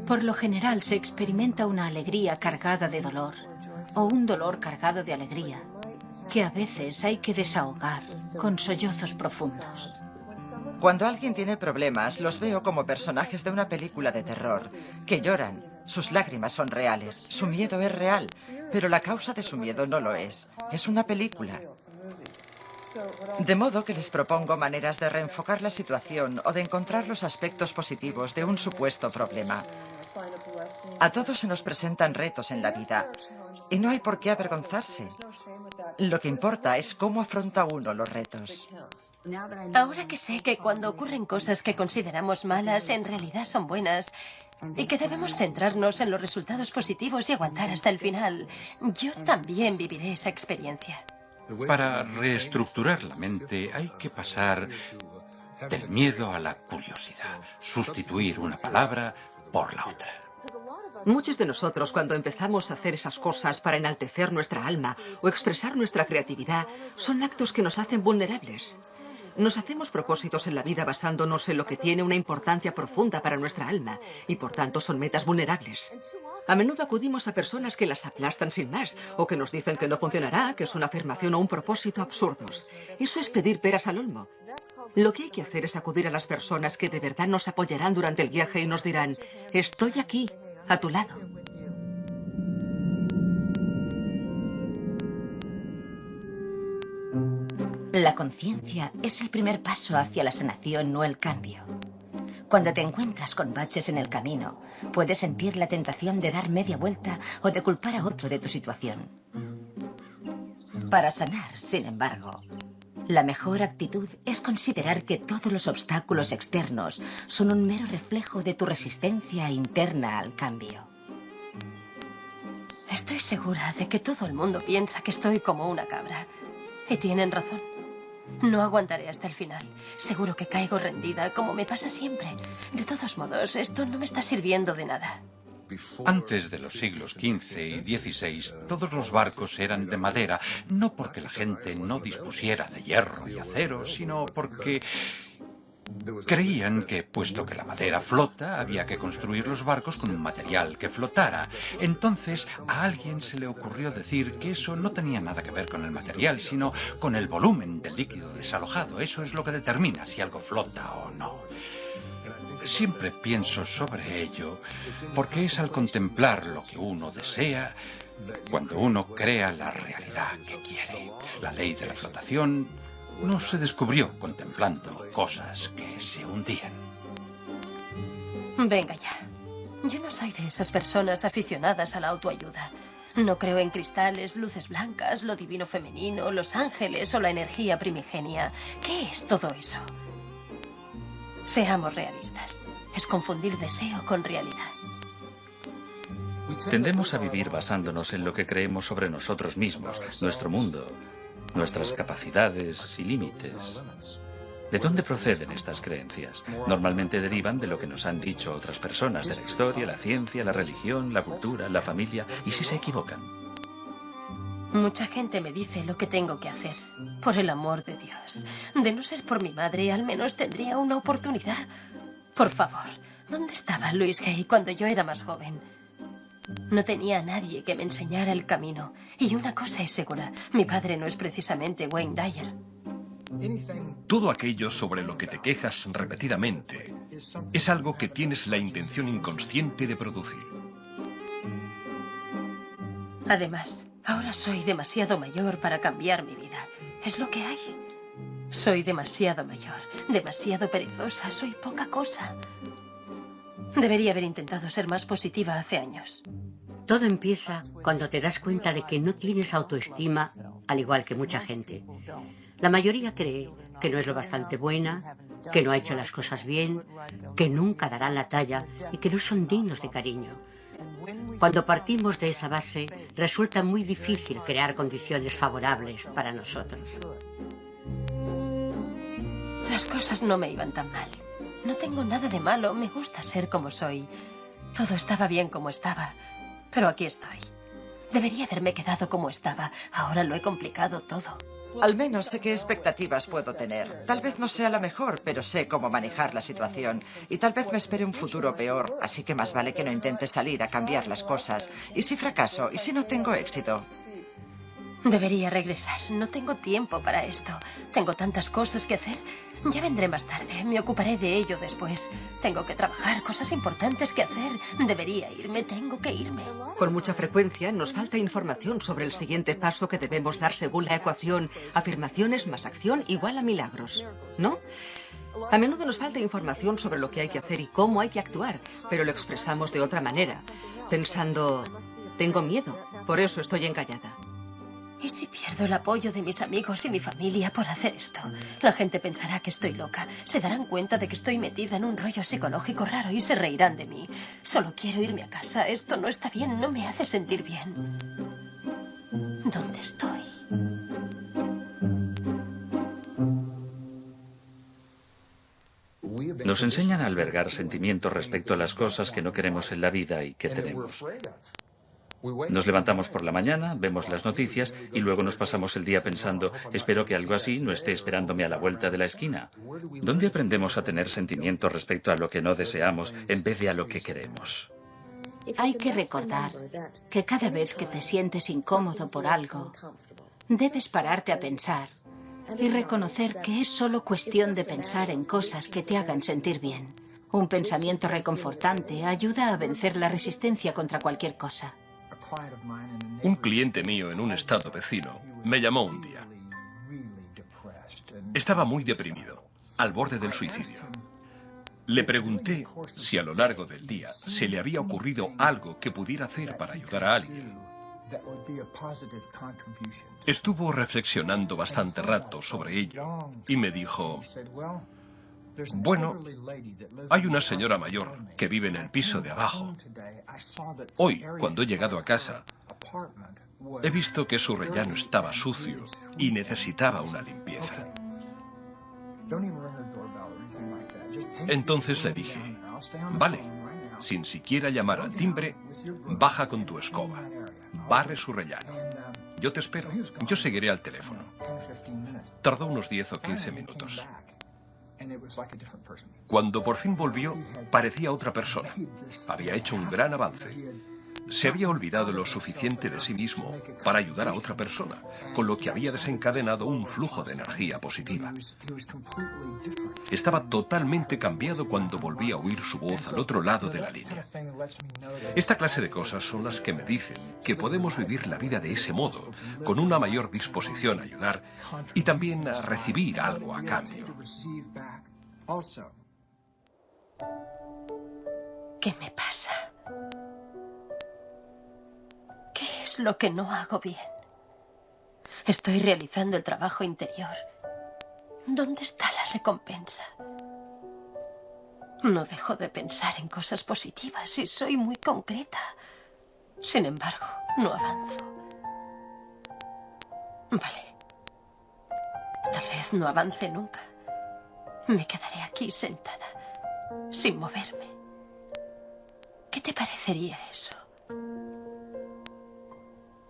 por lo general se experimenta una alegría cargada de dolor o un dolor cargado de alegría que a veces hay que desahogar con sollozos profundos. Cuando alguien tiene problemas, los veo como personajes de una película de terror, que lloran. Sus lágrimas son reales, su miedo es real, pero la causa de su miedo no lo es. Es una película. De modo que les propongo maneras de reenfocar la situación o de encontrar los aspectos positivos de un supuesto problema. A todos se nos presentan retos en la vida y no hay por qué avergonzarse. Lo que importa es cómo afronta uno los retos. Ahora que sé que cuando ocurren cosas que consideramos malas, en realidad son buenas y que debemos centrarnos en los resultados positivos y aguantar hasta el final, yo también viviré esa experiencia. Para reestructurar la mente hay que pasar del miedo a la curiosidad, sustituir una palabra por la otra. Muchos de nosotros, cuando empezamos a hacer esas cosas para enaltecer nuestra alma o expresar nuestra creatividad, son actos que nos hacen vulnerables. Nos hacemos propósitos en la vida basándonos en lo que tiene una importancia profunda para nuestra alma y, por tanto, son metas vulnerables. A menudo acudimos a personas que las aplastan sin más o que nos dicen que no funcionará, que es una afirmación o un propósito absurdos. Eso es pedir peras al olmo. Lo que hay que hacer es acudir a las personas que de verdad nos apoyarán durante el viaje y nos dirán: estoy aquí, a tu lado. La conciencia es el primer paso hacia la sanación o el cambio. Cuando te encuentras con baches en el camino, puedes sentir la tentación de dar media vuelta o de culpar a otro de tu situación. Para sanar, sin embargo, la mejor actitud es considerar que todos los obstáculos externos son un mero reflejo de tu resistencia interna al cambio. Estoy segura de que todo el mundo piensa que estoy como una cabra. Y tienen razón. No aguantaré hasta el final. Seguro que caigo rendida, como me pasa siempre. De todos modos, esto no me está sirviendo de nada. Antes de los siglos XV y XVI, todos los barcos eran de madera, no porque la gente no dispusiera de hierro y acero, sino porque creían que, puesto que la madera flota, había que construir los barcos con un material que flotara. Entonces, a alguien se le ocurrió decir que eso no tenía nada que ver con el material, sino con el volumen del líquido desalojado. Eso es lo que determina si algo flota o no. Siempre pienso sobre ello, porque es al contemplar lo que uno desea Cuando uno crea la realidad que quiere. La ley de la flotación no se descubrió contemplando cosas que se hundían. Venga ya. Yo no soy de esas personas aficionadas a la autoayuda. No creo en cristales, luces blancas, lo divino femenino, los ángeles o la energía primigenia. ¿Qué es todo eso? Seamos realistas. Es confundir deseo con realidad. Tendemos a vivir basándonos en lo que creemos sobre nosotros mismos, nuestro mundo, nuestras capacidades y límites. ¿De dónde proceden estas creencias? Normalmente derivan de lo que nos han dicho otras personas, de la historia, la ciencia, la religión, la cultura, la familia. ¿Y si se equivocan? Mucha gente me dice lo que tengo que hacer. Por el amor de Dios. De no ser por mi madre, al menos tendría una oportunidad. Por favor, ¿dónde estaba Louise Hay cuando yo era más joven? No tenía a nadie que me enseñara el camino. Y una cosa es segura, mi padre no es precisamente Wayne Dyer. Todo aquello sobre lo que te quejas repetidamente es algo que tienes la intención inconsciente de producir. Además, ahora soy demasiado mayor para cambiar mi vida. Es lo que hay. Soy demasiado mayor, demasiado perezosa, soy poca cosa. Debería haber intentado ser más positiva hace años. Todo empieza cuando te das cuenta de que no tienes autoestima, al igual que mucha gente. La mayoría cree que no es lo bastante buena, que no ha hecho las cosas bien, que nunca darán la talla y que no son dignos de cariño. Cuando partimos de esa base, resulta muy difícil crear condiciones favorables para nosotros. Las cosas no me iban tan mal. No tengo nada de malo, me gusta ser como soy. Todo estaba bien como estaba, pero aquí estoy. Debería haberme quedado como estaba, ahora lo he complicado todo. Al menos sé qué expectativas puedo tener. Tal vez no sea la mejor, pero sé cómo manejar la situación. Y tal vez me espere un futuro peor, así que más vale que no intente salir a cambiar las cosas. ¿Y si fracaso? ¿Y si no tengo éxito? Debería regresar. No tengo tiempo para esto. Tengo tantas cosas que hacer. Ya vendré más tarde. Me ocuparé de ello después. Tengo que trabajar, cosas importantes que hacer. Debería irme, tengo que irme. Con mucha frecuencia nos falta información sobre el siguiente paso que debemos dar según la ecuación afirmaciones más acción igual a milagros, ¿no? A menudo nos falta información sobre lo que hay que hacer y cómo hay que actuar, pero lo expresamos de otra manera, pensando, tengo miedo, por eso estoy encallada. ¿Y si pierdo el apoyo de mis amigos y mi familia por hacer esto? La gente pensará que estoy loca. Se darán cuenta de que estoy metida en un rollo psicológico raro y se reirán de mí. Solo quiero irme a casa. Esto no está bien, no me hace sentir bien. ¿Dónde estoy? Nos enseñan a albergar sentimientos respecto a las cosas que no queremos en la vida y que tenemos. Nos levantamos por la mañana, vemos las noticias y luego nos pasamos el día pensando, espero que algo así no esté esperándome a la vuelta de la esquina. ¿Dónde aprendemos a tener sentimientos respecto a lo que no deseamos en vez de a lo que queremos? Hay que recordar que cada vez que te sientes incómodo por algo, debes pararte a pensar y reconocer que es solo cuestión de pensar en cosas que te hagan sentir bien. Un pensamiento reconfortante ayuda a vencer la resistencia contra cualquier cosa. Un cliente mío en un estado vecino me llamó un día. Estaba muy deprimido, al borde del suicidio. Le pregunté si a lo largo del día se le había ocurrido algo que pudiera hacer para ayudar a alguien. Estuvo reflexionando bastante rato sobre ello y me dijo, bueno, hay una señora mayor que vive en el piso de abajo. Hoy, cuando he llegado a casa, he visto que su rellano estaba sucio y necesitaba una limpieza. Entonces le dije, vale, sin siquiera llamar al timbre, baja con tu escoba, barre su rellano. Yo te espero, yo seguiré al teléfono. Tardó unos 10 o 15 minutos. Cuando por fin volvió, parecía otra persona. Había hecho un gran avance. se había olvidado lo suficiente de sí mismo para ayudar a otra persona, con lo que había desencadenado un flujo de energía positiva. Estaba totalmente cambiado cuando volví a oír su voz al otro lado de la línea. Esta clase de cosas son las que me dicen que podemos vivir la vida de ese modo, con una mayor disposición a ayudar y también a recibir algo a cambio. ¿Qué me pasa? ¿Qué es lo que no hago bien? Estoy realizando el trabajo interior. ¿Dónde está la recompensa? No dejo de pensar en cosas positivas y soy muy concreta. Sin embargo, no avanzo. Vale. Tal vez no avance nunca. Me quedaré aquí sentada, sin moverme. ¿Qué te parecería eso?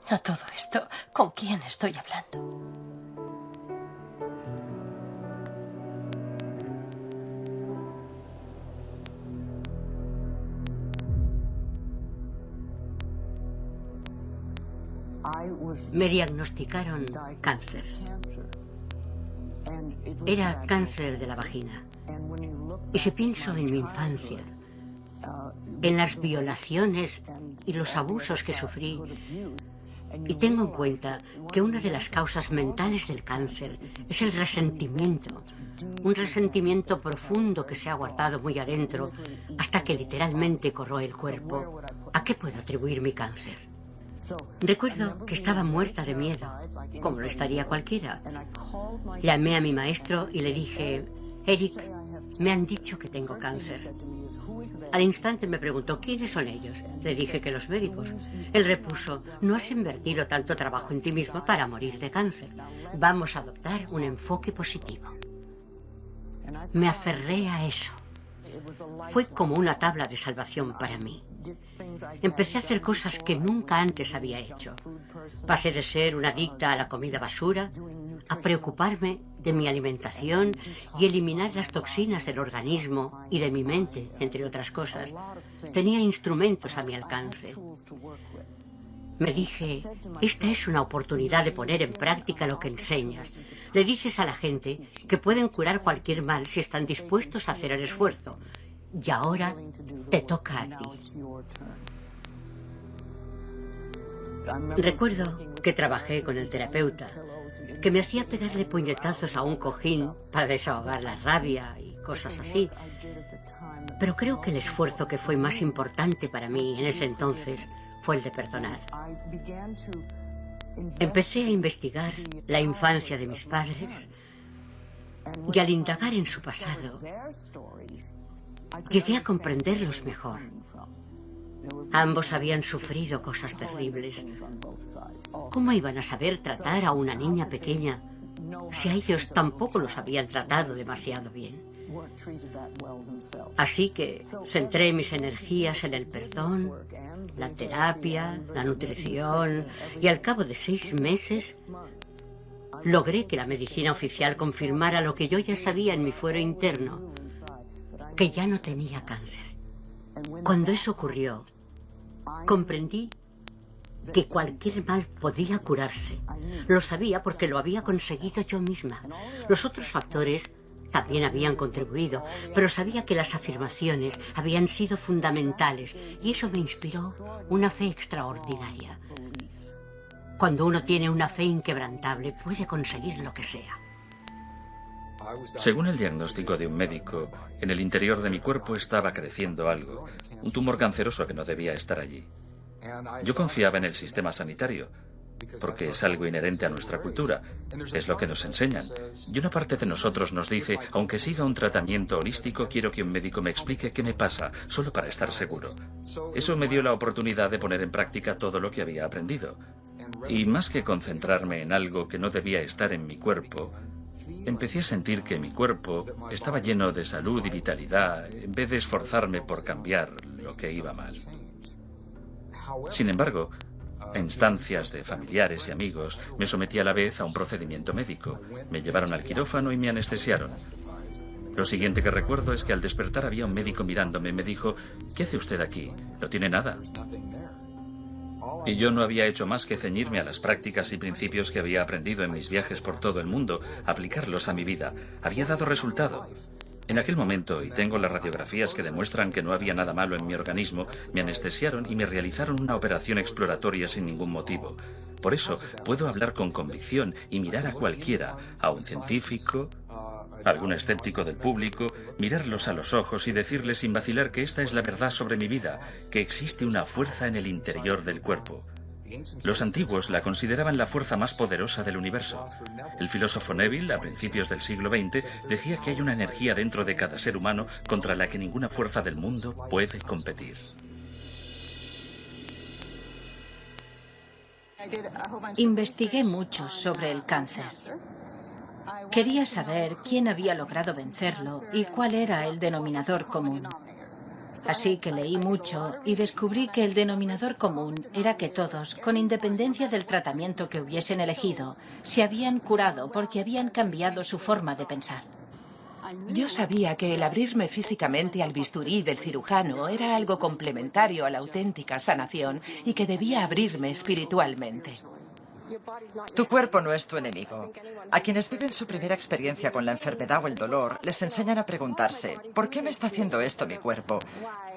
A todo esto, ¿con quién estoy hablando? Me diagnosticaron cáncer. Era cáncer de la vagina. Y si pienso en mi infancia, en las violaciones y los abusos que sufrí, y tengo en cuenta que una de las causas mentales del cáncer es el resentimiento, un resentimiento profundo que se ha guardado muy adentro hasta que literalmente corroe el cuerpo, ¿a qué puedo atribuir mi cáncer? Recuerdo que estaba muerta de miedo, como lo estaría cualquiera. Llamé a mi maestro y le dije, Eric, me han dicho que tengo cáncer. Al instante me preguntó, ¿quiénes son ellos? Le dije que los médicos. Él repuso, no has invertido tanto trabajo en ti mismo para morir de cáncer. Vamos a adoptar un enfoque positivo. Me aferré a eso. Fue como una tabla de salvación para mí. Empecé a hacer cosas que nunca antes había hecho. Pasé de ser una adicta a la comida basura a preocuparme de mi alimentación y eliminar las toxinas del organismo y de mi mente, entre otras cosas. Tenía instrumentos a mi alcance. Me dije, esta es una oportunidad de poner en práctica lo que enseñas. Le dices a la gente que pueden curar cualquier mal si están dispuestos a hacer el esfuerzo. Y ahora te toca a ti. Recuerdo que trabajé con el terapeuta, que me hacía pegarle puñetazos a un cojín para desahogar la rabia y cosas así. Pero creo que el esfuerzo que fue más importante para mí en ese entonces fue el de perdonar. Empecé a investigar la infancia de mis padres y al indagar en su pasado, llegué a comprenderlos mejor. Ambos habían sufrido cosas terribles. ¿Cómo iban a saber tratar a una niña pequeña si a ellos tampoco los habían tratado demasiado bien? Así que centré mis energías en el perdón, la terapia, la nutrición, y al cabo de 6 meses logré que la medicina oficial confirmara lo que yo ya sabía en mi fuero interno, que ya no tenía cáncer. Cuando eso ocurrió, comprendí que cualquier mal podía curarse. Lo sabía porque lo había conseguido yo misma. Los otros factores también habían contribuido, pero sabía que las afirmaciones habían sido fundamentales y eso me inspiró una fe extraordinaria. Cuando uno tiene una fe inquebrantable, puede conseguir lo que sea. Según el diagnóstico de un médico, en el interior de mi cuerpo estaba creciendo algo, un tumor canceroso que no debía estar allí. Yo confiaba en el sistema sanitario, porque es algo inherente a nuestra cultura, es lo que nos enseñan. Y una parte de nosotros nos dice, aunque siga un tratamiento holístico, quiero que un médico me explique qué me pasa, solo para estar seguro. Eso me dio la oportunidad de poner en práctica todo lo que había aprendido. Y más que concentrarme en algo que no debía estar en mi cuerpo, empecé a sentir que mi cuerpo estaba lleno de salud y vitalidad, en vez de esforzarme por cambiar lo que iba mal. Sin embargo, a instancias de familiares y amigos, me sometí a la vez a un procedimiento médico. Me llevaron al quirófano y me anestesiaron. Lo siguiente que recuerdo es que al despertar había un médico mirándome y me dijo, ¿qué hace usted aquí? No tiene nada. Y yo no había hecho más que ceñirme a las prácticas y principios que había aprendido en mis viajes por todo el mundo, aplicarlos a mi vida. Había dado resultado. En aquel momento, y tengo las radiografías que demuestran que no había nada malo en mi organismo, me anestesiaron y me realizaron una operación exploratoria sin ningún motivo. Por eso, puedo hablar con convicción y mirar a cualquiera, a un científico, a algún escéptico del público, mirarlos a los ojos y decirles sin vacilar que esta es la verdad sobre mi vida, que existe una fuerza en el interior del cuerpo. Los antiguos la consideraban la fuerza más poderosa del universo. El filósofo Neville, a principios del siglo XX, decía que hay una energía dentro de cada ser humano contra la que ninguna fuerza del mundo puede competir. Investigué mucho sobre el cáncer. Quería saber quién había logrado vencerlo y cuál era el denominador común. Así que leí mucho y descubrí que el denominador común era que todos, con independencia del tratamiento que hubiesen elegido, se habían curado porque habían cambiado su forma de pensar. Yo sabía que el abrirme físicamente al bisturí del cirujano era algo complementario a la auténtica sanación y que debía abrirme espiritualmente. Tu cuerpo no es tu enemigo. A quienes viven su primera experiencia con la enfermedad o el dolor, les enseñan a preguntarse, ¿por qué me está haciendo esto mi cuerpo?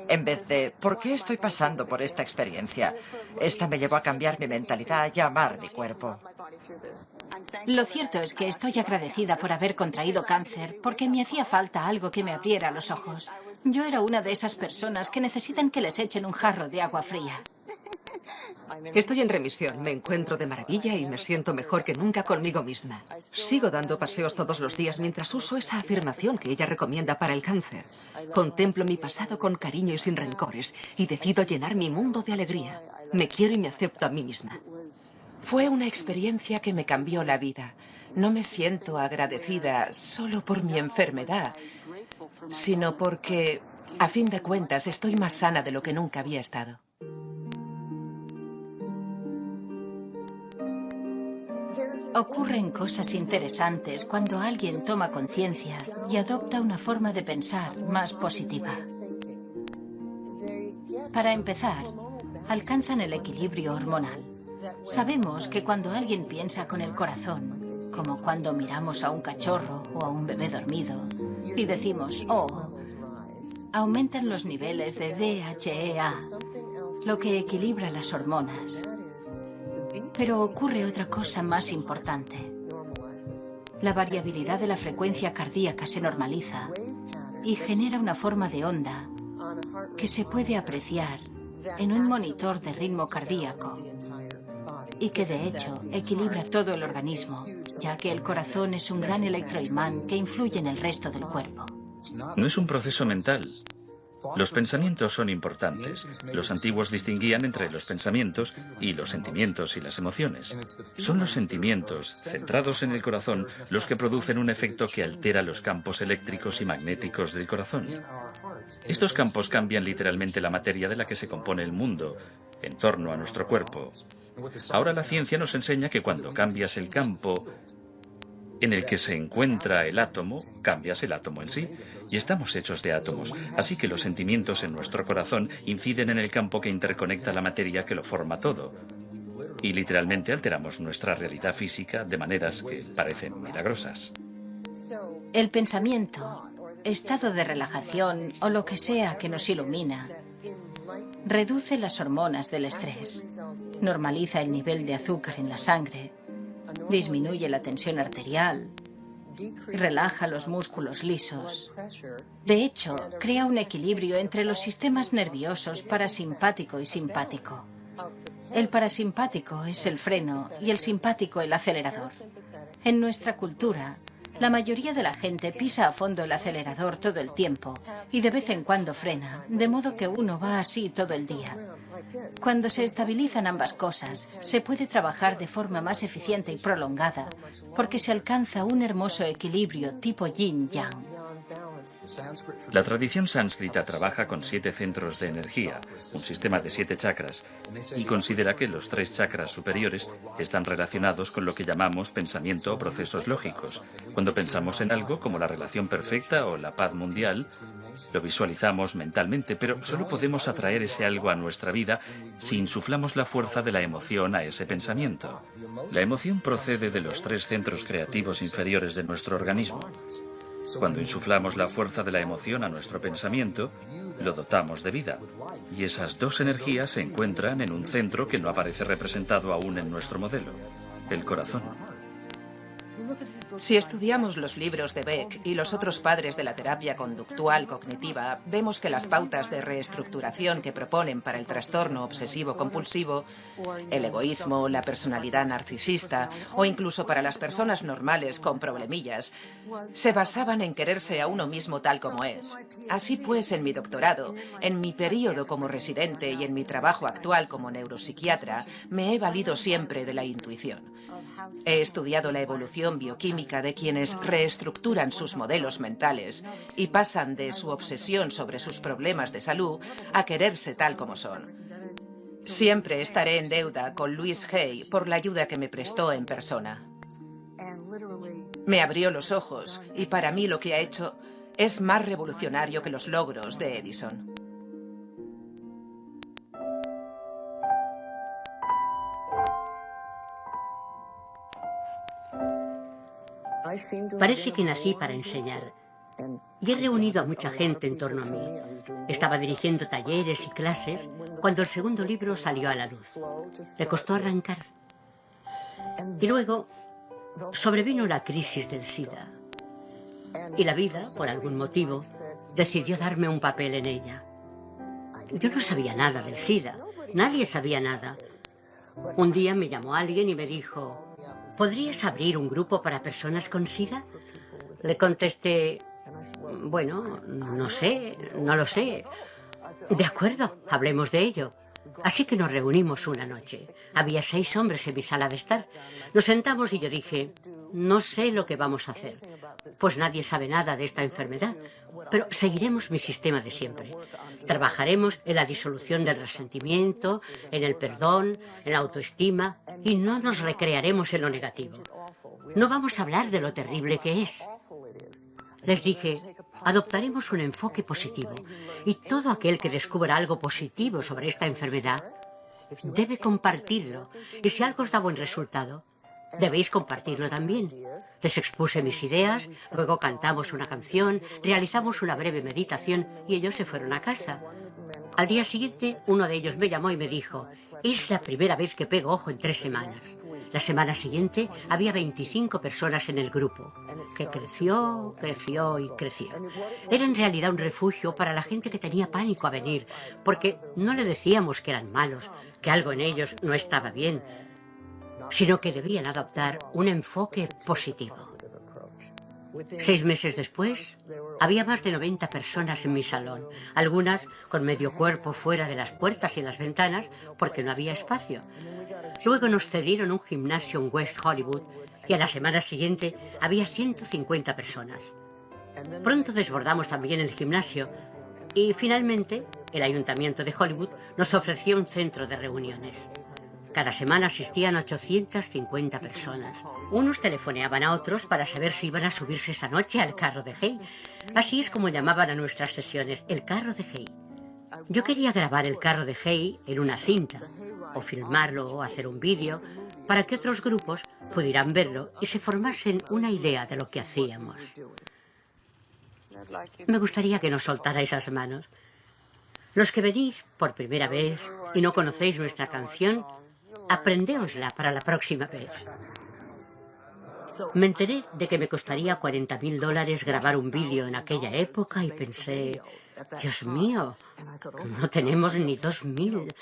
En vez de, ¿por qué estoy pasando por esta experiencia? Esta me llevó a cambiar mi mentalidad y a amar mi cuerpo. Lo cierto es que estoy agradecida por haber contraído cáncer porque me hacía falta algo que me abriera los ojos. Yo era una de esas personas que necesitan que les echen un jarro de agua fría. Estoy en remisión, me encuentro de maravilla y me siento mejor que nunca conmigo misma. Sigo dando paseos todos los días mientras uso esa afirmación que ella recomienda para el cáncer. Contemplo mi pasado con cariño y sin rencores y decido llenar mi mundo de alegría. Me quiero y me acepto a mí misma. Fue una experiencia que me cambió la vida. No me siento agradecida solo por mi enfermedad, sino porque, a fin de cuentas, estoy más sana de lo que nunca había estado. Ocurren cosas interesantes cuando alguien toma conciencia y adopta una forma de pensar más positiva. Para empezar, alcanzan el equilibrio hormonal. Sabemos que cuando alguien piensa con el corazón, como cuando miramos a un cachorro o a un bebé dormido, y decimos, oh, aumentan los niveles de DHEA, lo que equilibra las hormonas. Pero ocurre otra cosa más importante. La variabilidad de la frecuencia cardíaca se normaliza y genera una forma de onda que se puede apreciar en un monitor de ritmo cardíaco y que de hecho equilibra todo el organismo, ya que el corazón es un gran electroimán que influye en el resto del cuerpo. No es un proceso mental. Los pensamientos son importantes. Los antiguos distinguían entre los pensamientos y los sentimientos y las emociones. Son los sentimientos, centrados en el corazón, los que producen un efecto que altera los campos eléctricos y magnéticos del corazón. Estos campos cambian literalmente la materia de la que se compone el mundo, en torno a nuestro cuerpo. Ahora la ciencia nos enseña que cuando cambias el campo en el que se encuentra el átomo, cambias el átomo en sí, y estamos hechos de átomos, así que los sentimientos en nuestro corazón inciden en el campo que interconecta la materia que lo forma todo. Y literalmente alteramos nuestra realidad física de maneras que parecen milagrosas. El pensamiento, estado de relajación o lo que sea que nos ilumina, reduce las hormonas del estrés, normaliza el nivel de azúcar en la sangre, disminuye la tensión arterial, relaja los músculos lisos. De hecho, crea un equilibrio entre los sistemas nerviosos parasimpático y simpático. El parasimpático es el freno y el simpático el acelerador. En nuestra cultura, la mayoría de la gente pisa a fondo el acelerador todo el tiempo y de vez en cuando frena, de modo que uno va así todo el día. Cuando se estabilizan ambas cosas, se puede trabajar de forma más eficiente y prolongada, porque se alcanza un hermoso equilibrio tipo yin-yang. La tradición sánscrita trabaja con 7 centros de energía, un sistema de 7 chakras, y considera que los 3 chakras superiores están relacionados con lo que llamamos pensamiento o procesos lógicos. Cuando pensamos en algo como la relación perfecta o la paz mundial, Lo visualizamos mentalmente, pero solo podemos atraer ese algo a nuestra vida si insuflamos la fuerza de la emoción a ese pensamiento. La emoción procede de los 3 centros creativos inferiores de nuestro organismo. Cuando insuflamos la fuerza de la emoción a nuestro pensamiento, lo dotamos de vida. Y esas 2 energías se encuentran en un centro que no aparece representado aún en nuestro modelo, el corazón. Si estudiamos los libros de Beck y los otros padres de la terapia conductual cognitiva, vemos que las pautas de reestructuración que proponen para el trastorno obsesivo-compulsivo, el egoísmo, la personalidad narcisista o incluso para las personas normales con problemillas, se basaban en quererse a uno mismo tal como es. Así pues, en mi doctorado, en mi período como residente y en mi trabajo actual como neuropsiquiatra, me he valido siempre de la intuición. He estudiado la evolución bioquímica de quienes reestructuran sus modelos mentales y pasan de su obsesión sobre sus problemas de salud a quererse tal como son. Siempre estaré en deuda con Louise Hay por la ayuda que me prestó en persona. Me abrió los ojos y para mí lo que ha hecho es más revolucionario que los logros de Edison. Parece que nací para enseñar y he reunido a mucha gente en torno a mí. Estaba dirigiendo talleres y clases cuando el segundo libro salió a la luz. Le costó arrancar. Y luego sobrevino la crisis del SIDA. Y la vida, por algún motivo, decidió darme un papel en ella. Yo no sabía nada del SIDA. Nadie sabía nada. Un día me llamó alguien y me dijo: ¿podrías abrir un grupo para personas con SIDA? Le contesté: bueno, no sé, no lo sé. De acuerdo, hablemos de ello. Así que nos reunimos una noche. Había 6 hombres en mi sala de estar. Nos sentamos y yo dije: no sé lo que vamos a hacer. Pues nadie sabe nada de esta enfermedad, pero seguiremos mi sistema de siempre. Trabajaremos en la disolución del resentimiento, en el perdón, en la autoestima y no nos recrearemos en lo negativo. No vamos a hablar de lo terrible que es. Les dije: adoptaremos un enfoque positivo y todo aquel que descubra algo positivo sobre esta enfermedad debe compartirlo, y si algo os da buen resultado, debéis compartirlo también. Les expuse mis ideas, luego cantamos una canción, realizamos una breve meditación y ellos se fueron a casa. Al día siguiente, uno de ellos me llamó y me dijo: es la primera vez que pego ojo en 3 semanas. La semana siguiente había 25 personas en el grupo, que creció, creció y creció. Era en realidad un refugio para la gente que tenía pánico a venir, porque no le decíamos que eran malos, que algo en ellos no estaba bien, sino que debían adoptar un enfoque positivo. 6 meses después, había más de 90 personas en mi salón, algunas con medio cuerpo fuera de las puertas y en las ventanas porque no había espacio. Luego nos cedieron un gimnasio en West Hollywood y a la semana siguiente había 150 personas. Pronto desbordamos también el gimnasio y finalmente el Ayuntamiento de Hollywood nos ofreció un centro de reuniones. Cada semana asistían 850 personas. Unos telefoneaban a otros para saber si iban a subirse esa noche al carro de Hay. Así es como llamaban a nuestras sesiones, el carro de Hay. Yo quería grabar el carro de Hay en una cinta, o filmarlo o hacer un vídeo, para que otros grupos pudieran verlo y se formasen una idea de lo que hacíamos. Me gustaría que nos soltarais las manos. Los que venís por primera vez y no conocéis nuestra canción, aprendéosla para la próxima vez. Me enteré de que me costaría $40.000 grabar un vídeo en aquella época y pensé: Dios mío, no tenemos ni 2.000.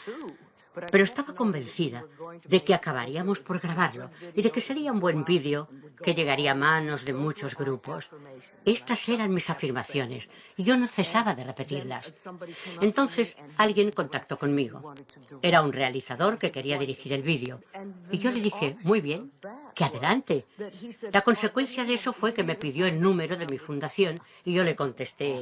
Pero estaba convencida de que acabaríamos por grabarlo y de que sería un buen vídeo que llegaría a manos de muchos grupos. Estas eran mis afirmaciones y yo no cesaba de repetirlas. Entonces alguien contactó conmigo. Era un realizador que quería dirigir el vídeo. Y yo le dije: muy bien, que adelante. La consecuencia de eso fue que me pidió el número de mi fundación y yo le contesté: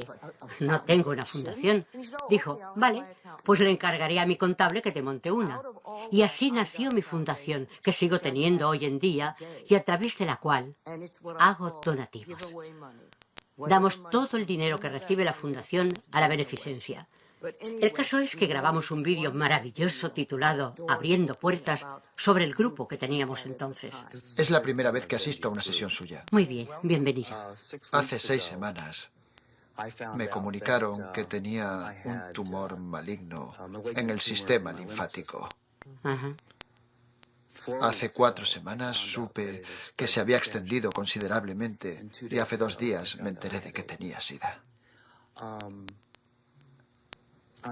no tengo una fundación. Dijo: vale, pues le encargaré a mi contable que te monte una. Y así nació mi fundación, que sigo teniendo hoy en día y a través de la cual hago donativos. Damos todo el dinero que recibe la fundación a la beneficencia. El caso es que grabamos un vídeo maravilloso titulado Abriendo puertas sobre el grupo que teníamos entonces. Es la primera vez que asisto a una sesión suya. Muy bien, bienvenida. Hace 6 semanas me comunicaron que tenía un tumor maligno en el sistema linfático. Ajá. Hace 4 semanas supe que se había extendido considerablemente y hace 2 días me enteré de que tenía SIDA.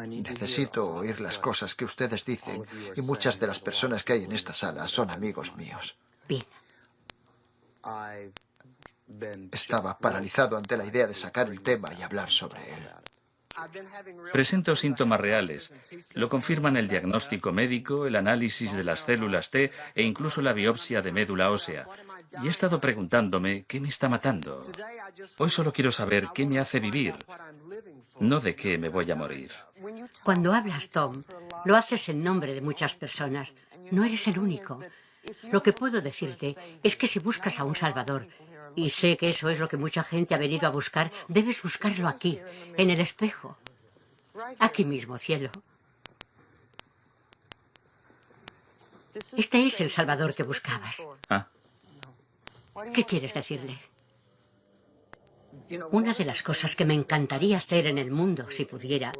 Necesito oír las cosas que ustedes dicen y muchas de las personas que hay en esta sala son amigos míos. Bien. Estaba paralizado ante la idea de sacar el tema y hablar sobre él. Presento síntomas reales. Lo confirman el diagnóstico médico, el análisis de las células T e incluso la biopsia de médula ósea. Y he estado preguntándome qué me está matando. Hoy solo quiero saber qué me hace vivir, no de qué me voy a morir. Cuando hablas, Tom, lo haces en nombre de muchas personas. No eres el único. Lo que puedo decirte es que si buscas a un Salvador, y sé que eso es lo que mucha gente ha venido a buscar, debes buscarlo aquí, en el espejo. Aquí mismo, cielo. Este es el Salvador que buscabas. Ah. ¿Qué quieres decirle? Una de las cosas que me encantaría hacer en el mundo, si pudiera,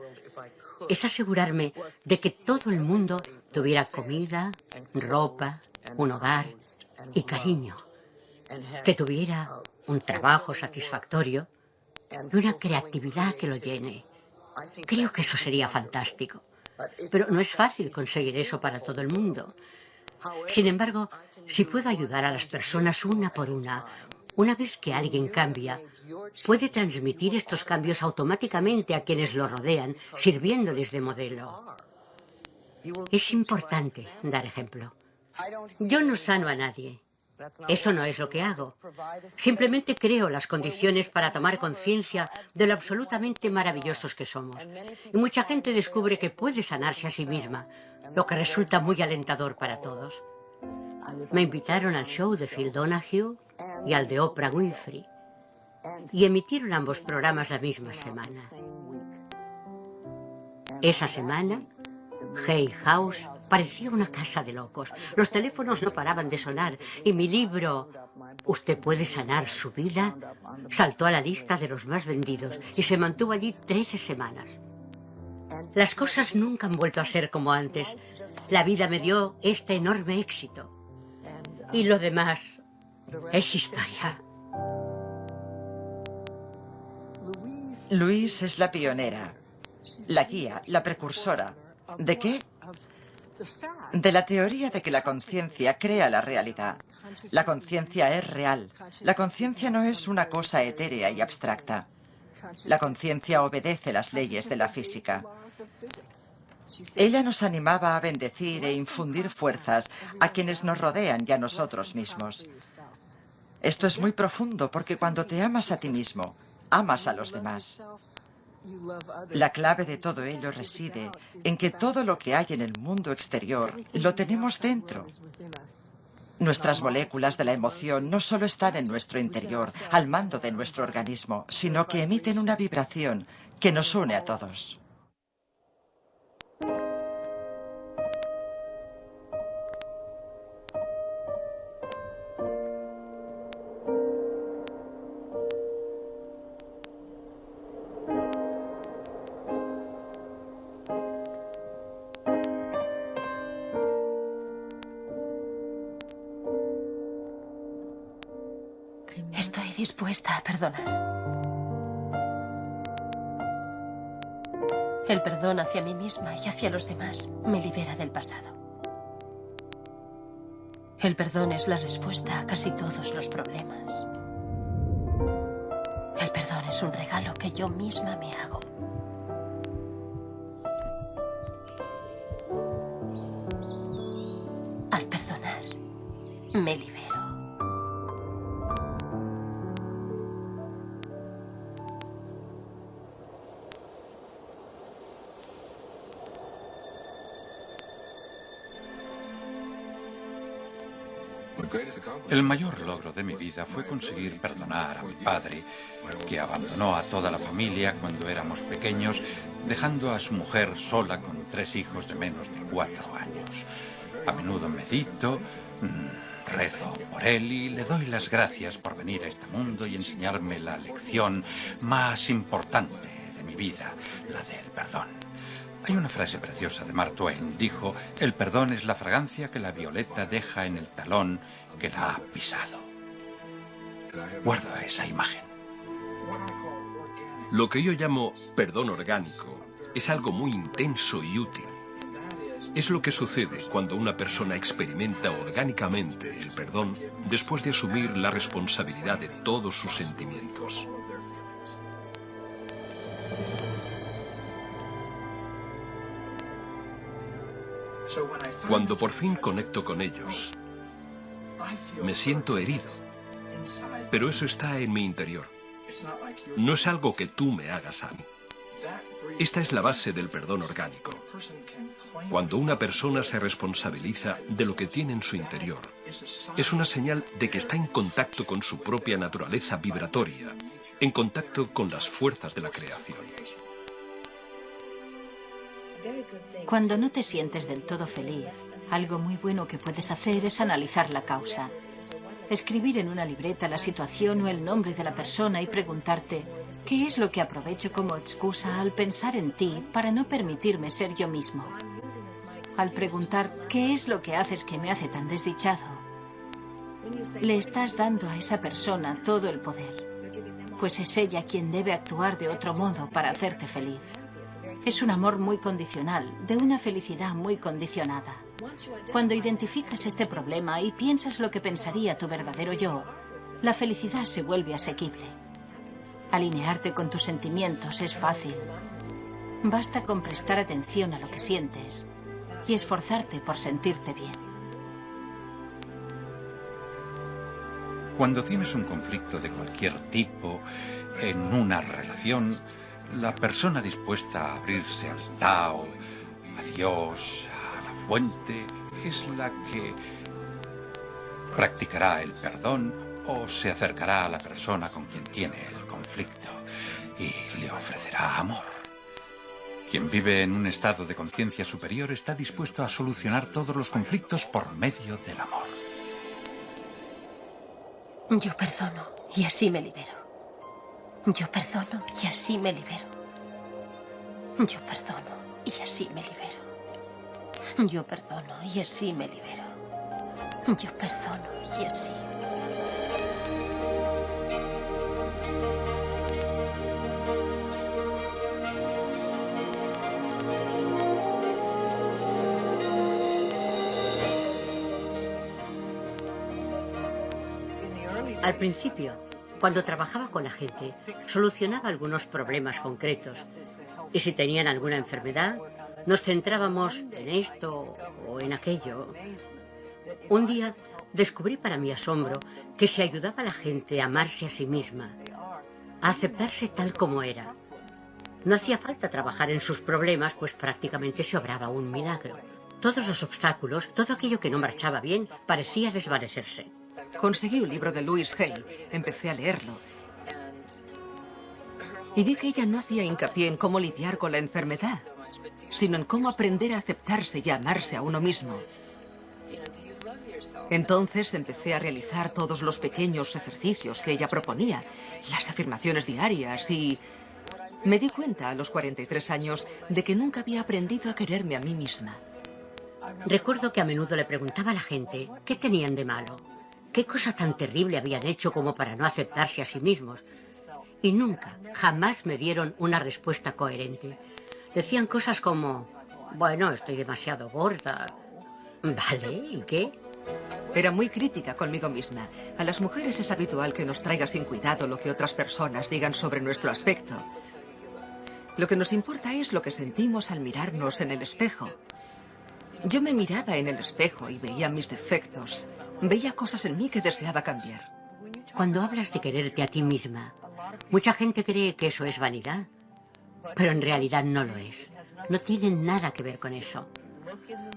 es asegurarme de que todo el mundo tuviera comida, ropa, un hogar y cariño. Que tuviera un trabajo satisfactorio y una creatividad que lo llene. Creo que eso sería fantástico. Pero no es fácil conseguir eso para todo el mundo. Sin embargo, si puedo ayudar a las personas una por una vez que alguien cambia, puede transmitir estos cambios automáticamente a quienes lo rodean, sirviéndoles de modelo. Es importante dar ejemplo. Yo no sano a nadie. Eso no es lo que hago. Simplemente creo las condiciones para tomar conciencia de lo absolutamente maravillosos que somos. Y mucha gente descubre que puede sanarse a sí misma, lo que resulta muy alentador para todos. Me invitaron al show de Phil Donahue y al de Oprah Winfrey. Y emitieron ambos programas la misma semana. Esa semana, Hay House parecía una casa de locos. Los teléfonos no paraban de sonar y mi libro, ¿Usted puede sanar su vida?, saltó a la lista de los más vendidos y se mantuvo allí 13 semanas. Las cosas nunca han vuelto a ser como antes. La vida me dio este enorme éxito. Y lo demás es historia. Louise es la pionera, la guía, la precursora. ¿De qué? De la teoría de que la conciencia crea la realidad. La conciencia es real. La conciencia no es una cosa etérea y abstracta. La conciencia obedece las leyes de la física. Ella nos animaba a bendecir e infundir fuerzas a quienes nos rodean y a nosotros mismos. Esto es muy profundo porque cuando te amas a ti mismo, amas a los demás. La clave de todo ello reside en que todo lo que hay en el mundo exterior lo tenemos dentro. Nuestras moléculas de la emoción no solo están en nuestro interior, al mando de nuestro organismo, sino que emiten una vibración que nos une a todos. Estoy dispuesta a perdonar. El perdón hacia mí misma y hacia los demás me libera del pasado. El perdón es la respuesta a casi todos los problemas. El perdón es un regalo que yo misma me hago. Al perdonar, me libero. El mayor logro de mi vida fue conseguir perdonar a mi padre, que abandonó a toda la familia cuando éramos pequeños, dejando a su mujer sola con 3 hijos de menos de 4 años. A menudo medito, rezo por él y le doy las gracias por venir a este mundo y enseñarme la lección más importante de mi vida, la del perdón. Hay una frase preciosa de Mark Twain. Dijo: el perdón es la fragancia que la violeta deja en el talón que la ha pisado. Guardo esa imagen. Lo que yo llamo perdón orgánico es algo muy intenso y útil. Es lo que sucede cuando una persona experimenta orgánicamente el perdón después de asumir la responsabilidad de todos sus sentimientos. Cuando por fin conecto con ellos, me siento herido, pero eso está en mi interior. No es algo que tú me hagas a mí. Esta es la base del perdón orgánico. Cuando una persona se responsabiliza de lo que tiene en su interior, es una señal de que está en contacto con su propia naturaleza vibratoria, en contacto con las fuerzas de la creación. Cuando no te sientes del todo feliz, algo muy bueno que puedes hacer es analizar la causa. Escribir en una libreta la situación o el nombre de la persona y preguntarte ¿qué es lo que aprovecho como excusa al pensar en ti para no permitirme ser yo mismo? Al preguntar ¿qué es lo que haces que me hace tan desdichado? Le estás dando a esa persona todo el poder, pues es ella quien debe actuar de otro modo para hacerte feliz. Es un amor muy condicional, de una felicidad muy condicionada. Cuando identificas este problema y piensas lo que pensaría tu verdadero yo, la felicidad se vuelve asequible. Alinearte con tus sentimientos es fácil. Basta con prestar atención a lo que sientes y esforzarte por sentirte bien. Cuando tienes un conflicto de cualquier tipo en una relación, la persona dispuesta a abrirse al Tao, a Dios, a la fuente, es la que practicará el perdón o se acercará a la persona con quien tiene el conflicto y le ofrecerá amor. Quien vive en un estado de conciencia superior está dispuesto a solucionar todos los conflictos por medio del amor. Yo perdono y así me libero. Yo perdono y así me libero. Yo perdono y así me libero. Yo perdono y así me libero. Yo perdono y así. Al principio, cuando trabajaba con la gente, solucionaba algunos problemas concretos. Y si tenían alguna enfermedad, nos centrábamos en esto o en aquello. Un día descubrí para mi asombro que se ayudaba a la gente a amarse a sí misma, a aceptarse tal como era. No hacía falta trabajar en sus problemas, pues prácticamente se obraba un milagro. Todos los obstáculos, todo aquello que no marchaba bien, parecía desvanecerse. Conseguí un libro de Louise Hay, empecé a leerlo y vi que ella no hacía hincapié en cómo lidiar con la enfermedad, sino en cómo aprender a aceptarse y a amarse a uno mismo. Entonces empecé a realizar todos los pequeños ejercicios que ella proponía, las afirmaciones diarias y me di cuenta a los 43 años de que nunca había aprendido a quererme a mí misma. Recuerdo que a menudo le preguntaba a la gente qué tenían de malo. ¿Qué cosa tan terrible habían hecho como para no aceptarse a sí mismos? Y nunca, jamás me dieron una respuesta coherente. Decían cosas como, bueno, estoy demasiado gorda. ¿Vale? ¿Y qué? Era muy crítica conmigo misma. A las mujeres es habitual que nos traiga sin cuidado lo que otras personas digan sobre nuestro aspecto. Lo que nos importa es lo que sentimos al mirarnos en el espejo. Yo me miraba en el espejo y veía mis defectos. Veía cosas en mí que deseaba cambiar. Cuando hablas de quererte a ti misma, mucha gente cree que eso es vanidad, pero en realidad no lo es. No tiene nada que ver con eso.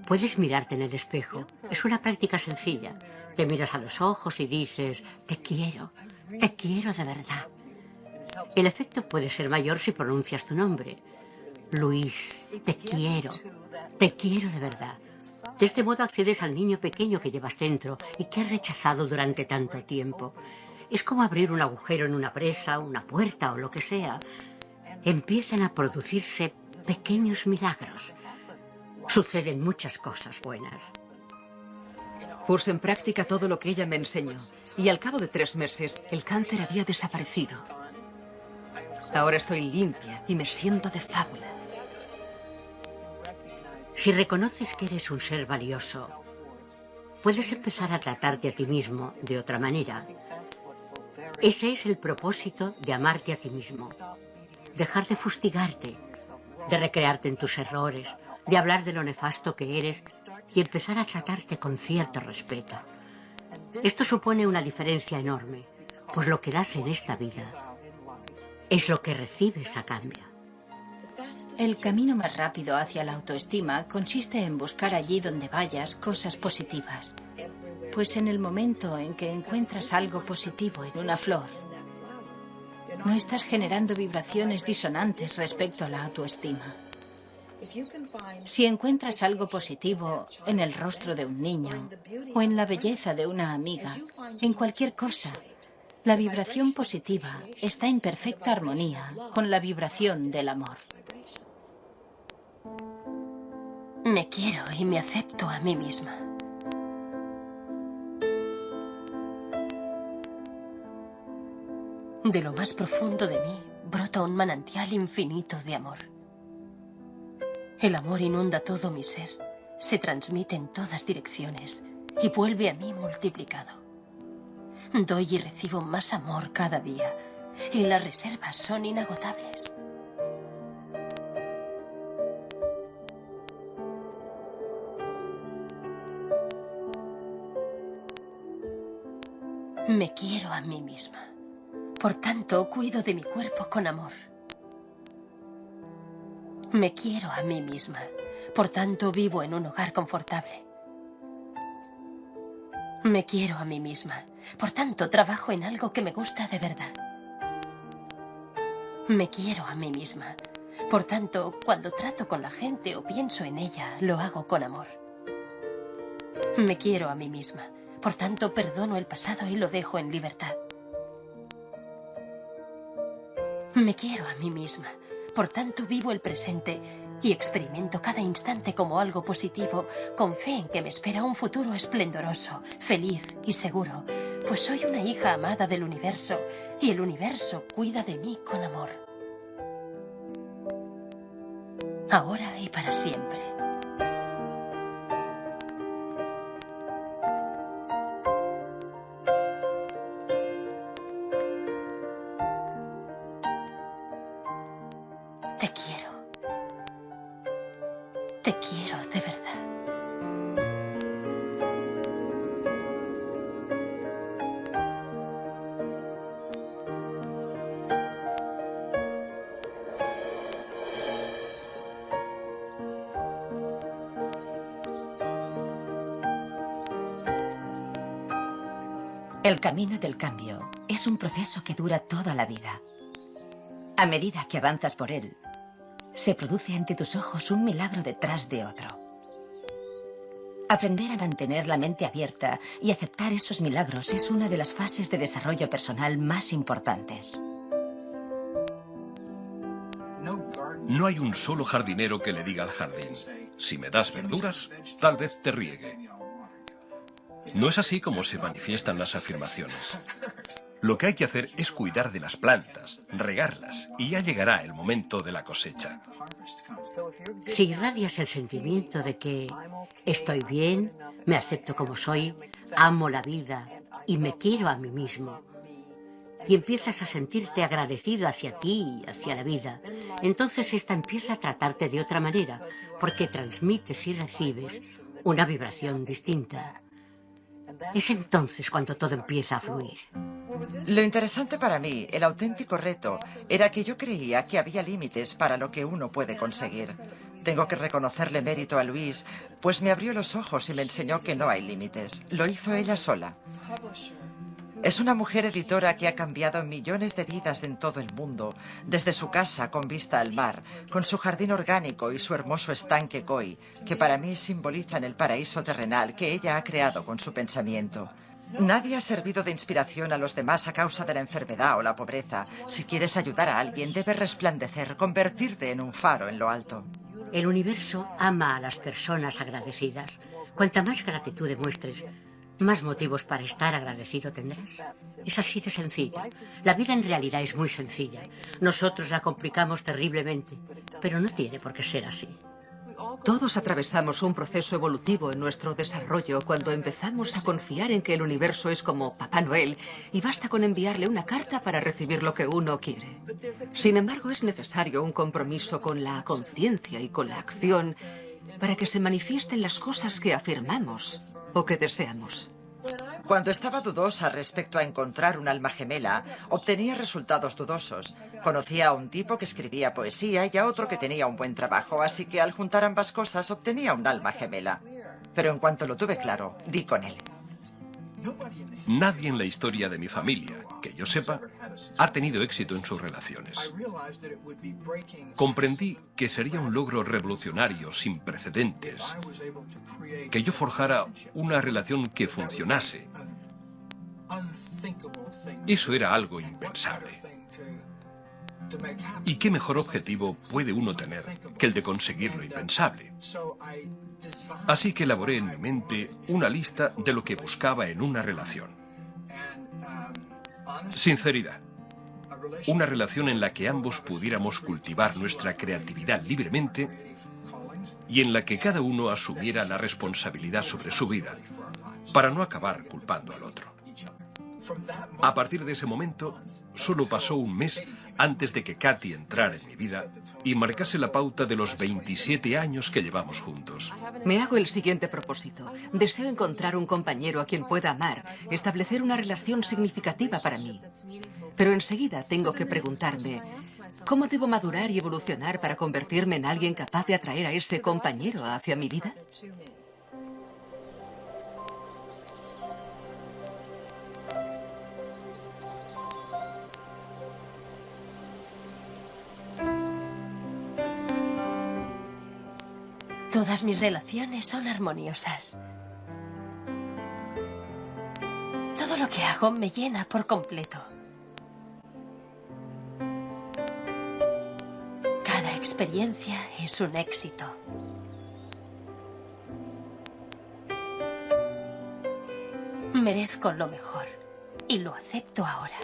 Puedes mirarte en el espejo. Es una práctica sencilla. Te miras a los ojos y dices, te quiero de verdad. El efecto puede ser mayor si pronuncias tu nombre. Luis, te quiero de verdad. De este modo accedes al niño pequeño que llevas dentro y que has rechazado durante tanto tiempo. Es como abrir un agujero en una presa, una puerta o lo que sea. Empiezan a producirse pequeños milagros. Suceden muchas cosas buenas. Puse en práctica todo lo que ella me enseñó y al cabo de 3 meses el cáncer había desaparecido. Ahora estoy limpia y me siento de fábula. Si reconoces que eres un ser valioso, puedes empezar a tratarte a ti mismo de otra manera. Ese es el propósito de amarte a ti mismo. Dejar de fustigarte, de recrearte en tus errores, de hablar de lo nefasto que eres y empezar a tratarte con cierto respeto. Esto supone una diferencia enorme, pues lo que das en esta vida es lo que recibes a cambio. El camino más rápido hacia la autoestima consiste en buscar allí donde vayas cosas positivas. Pues en el momento en que encuentras algo positivo en una flor, no estás generando vibraciones disonantes respecto a la autoestima. Si encuentras algo positivo en el rostro de un niño o en la belleza de una amiga, en cualquier cosa, la vibración positiva está en perfecta armonía con la vibración del amor. Me quiero y me acepto a mí misma. De lo más profundo de mí brota un manantial infinito de amor. El amor inunda todo mi ser, se transmite en todas direcciones y vuelve a mí multiplicado. Doy y recibo más amor cada día y las reservas son inagotables. Me quiero a mí misma. Por tanto, cuido de mi cuerpo con amor. Me quiero a mí misma. Por tanto, vivo en un hogar confortable. Me quiero a mí misma. Por tanto, trabajo en algo que me gusta de verdad. Me quiero a mí misma. Por tanto, cuando trato con la gente o pienso en ella, lo hago con amor. Me quiero a mí misma. Por tanto, perdono el pasado y lo dejo en libertad. Me quiero a mí misma. Por tanto, vivo el presente y experimento cada instante como algo positivo, con fe en que me espera un futuro esplendoroso, feliz y seguro, pues soy una hija amada del universo y el universo cuida de mí con amor. Ahora y para siempre. Te quiero. Te quiero de verdad. El camino del cambio es un proceso que dura toda la vida. A medida que avanzas por él, se produce ante tus ojos un milagro detrás de otro. Aprender a mantener la mente abierta y aceptar esos milagros es una de las fases de desarrollo personal más importantes. No hay un solo jardinero que le diga al jardín, si me das verduras, tal vez te riegue. No es así como se manifiestan las afirmaciones. Lo que hay que hacer es cuidar de las plantas, regarlas, y ya llegará el momento de la cosecha. Si irradias el sentimiento de que estoy bien, me acepto como soy, amo la vida y me quiero a mí mismo, y empiezas a sentirte agradecido hacia ti y hacia la vida, entonces esta empieza a tratarte de otra manera, porque transmites y recibes una vibración distinta. Es entonces cuando todo empieza a fluir. Lo interesante para mí, el auténtico reto, era que yo creía que había límites para lo que uno puede conseguir. Tengo que reconocerle mérito a Louise, pues me abrió los ojos y me enseñó que no hay límites. Lo hizo ella sola. Es una mujer editora que ha cambiado millones de vidas en todo el mundo, desde su casa con vista al mar, con su jardín orgánico y su hermoso estanque koi, que para mí simbolizan el paraíso terrenal que ella ha creado con su pensamiento. Nadie ha servido de inspiración a los demás a causa de la enfermedad o la pobreza. Si quieres ayudar a alguien, debes resplandecer, convertirte en un faro en lo alto. El universo ama a las personas agradecidas. Cuanta más gratitud demuestres, más motivos para estar agradecido tendrás. Es así de sencilla. La vida en realidad es muy sencilla. Nosotros la complicamos terriblemente, pero no tiene por qué ser así. Todos atravesamos un proceso evolutivo en nuestro desarrollo cuando empezamos a confiar en que el universo es como Papá Noel y basta con enviarle una carta para recibir lo que uno quiere. Sin embargo, es necesario un compromiso con la conciencia y con la acción para que se manifiesten las cosas que afirmamos o que deseamos. Cuando estaba dudosa respecto a encontrar un alma gemela, obtenía resultados dudosos. Conocía a un tipo que escribía poesía y a otro que tenía un buen trabajo, así que al juntar ambas cosas obtenía un alma gemela. Pero en cuanto lo tuve claro, di con él. Nadie en la historia de mi familia, que yo sepa, ha tenido éxito en sus relaciones. Comprendí que sería un logro revolucionario sin precedentes que yo forjara una relación que funcionase. Eso era algo impensable. ¿Y qué mejor objetivo puede uno tener que el de conseguir lo impensable? Así que elaboré en mi mente una lista de lo que buscaba en una relación. Sinceridad. Una relación en la que ambos pudiéramos cultivar nuestra creatividad libremente y en la que cada uno asumiera la responsabilidad sobre su vida para no acabar culpando al otro. A partir de ese momento, solo pasó un mes antes de que Katy entrara en mi vida y marcase la pauta de los 27 años que llevamos juntos. Me hago el siguiente propósito. Deseo encontrar un compañero a quien pueda amar, establecer una relación significativa para mí. Pero enseguida tengo que preguntarme, ¿cómo debo madurar y evolucionar para convertirme en alguien capaz de atraer a ese compañero hacia mi vida? Todas mis relaciones son armoniosas. Todo lo que hago me llena por completo. Cada experiencia es un éxito. Merezco lo mejor y lo acepto ahora.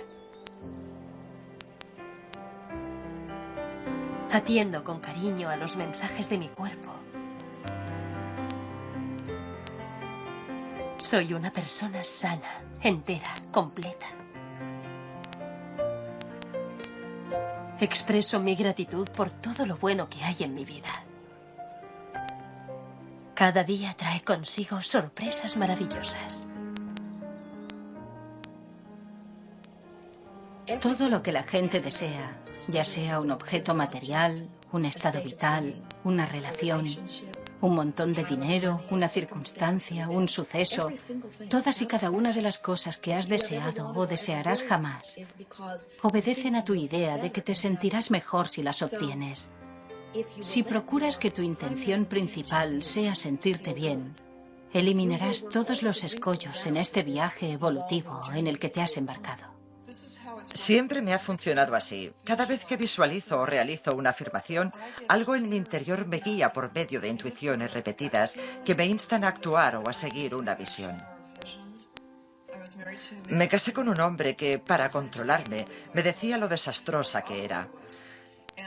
Atiendo con cariño a los mensajes de mi cuerpo. Soy una persona sana, entera, completa. Expreso mi gratitud por todo lo bueno que hay en mi vida. Cada día trae consigo sorpresas maravillosas. Todo lo que la gente desea, ya sea un objeto material, un estado vital, una relación, un montón de dinero, una circunstancia, un suceso, todas y cada una de las cosas que has deseado o desearás jamás, obedecen a tu idea de que te sentirás mejor si las obtienes. Si procuras que tu intención principal sea sentirte bien, eliminarás todos los escollos en este viaje evolutivo en el que te has embarcado. Siempre me ha funcionado así. Cada vez que visualizo o realizo una afirmación, algo en mi interior me guía por medio de intuiciones repetidas que me instan a actuar o a seguir una visión. Me casé con un hombre que, para controlarme, me decía lo desastrosa que era.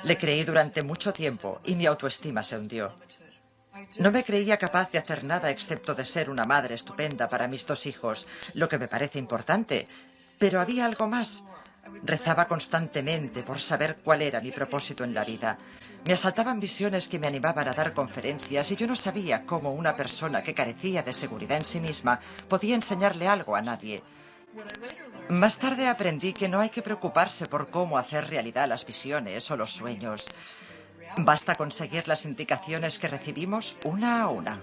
Le creí durante mucho tiempo y mi autoestima se hundió. No me creía capaz de hacer nada excepto de ser una madre estupenda para mis 2 hijos, lo que me parece importante. Pero había algo más. Rezaba constantemente por saber cuál era mi propósito en la vida. Me asaltaban visiones que me animaban a dar conferencias y yo no sabía cómo una persona que carecía de seguridad en sí misma podía enseñarle algo a nadie. Más tarde aprendí que no hay que preocuparse por cómo hacer realidad las visiones o los sueños. Basta con seguir las indicaciones que recibimos una a una.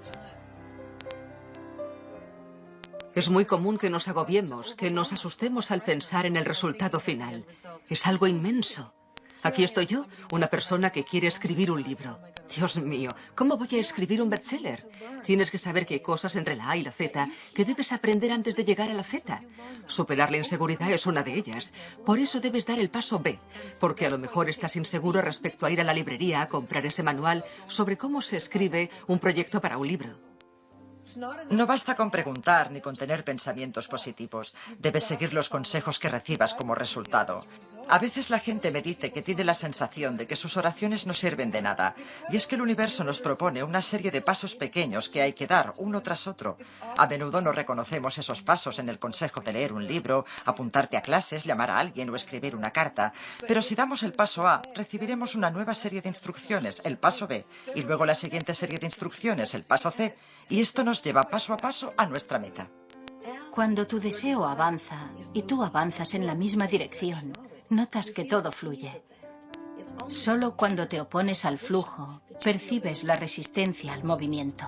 Es muy común que nos agobiemos, que nos asustemos al pensar en el resultado final. Es algo inmenso. Aquí estoy yo, una persona que quiere escribir un libro. Dios mío, ¿cómo voy a escribir un bestseller? Tienes que saber que hay cosas entre la A y la Z que debes aprender antes de llegar a la Z. Superar la inseguridad es una de ellas. Por eso debes dar el paso B, porque a lo mejor estás inseguro respecto a ir a la librería a comprar ese manual sobre cómo se escribe un proyecto para un libro. No basta con preguntar ni con tener pensamientos positivos. Debes seguir los consejos que recibas como resultado. A veces la gente me dice que tiene la sensación de que sus oraciones no sirven de nada. Y es que el universo nos propone una serie de pasos pequeños que hay que dar uno tras otro. A menudo no reconocemos esos pasos en el consejo de leer un libro, apuntarte a clases, llamar a alguien o escribir una carta. Pero si damos el paso A, recibiremos una nueva serie de instrucciones, el paso B, y luego la siguiente serie de instrucciones, el paso C. Y esto nos lleva paso a paso a nuestra meta. Cuando tu deseo avanza y tú avanzas en la misma dirección, notas que todo fluye. Solo cuando te opones al flujo, percibes la resistencia al movimiento.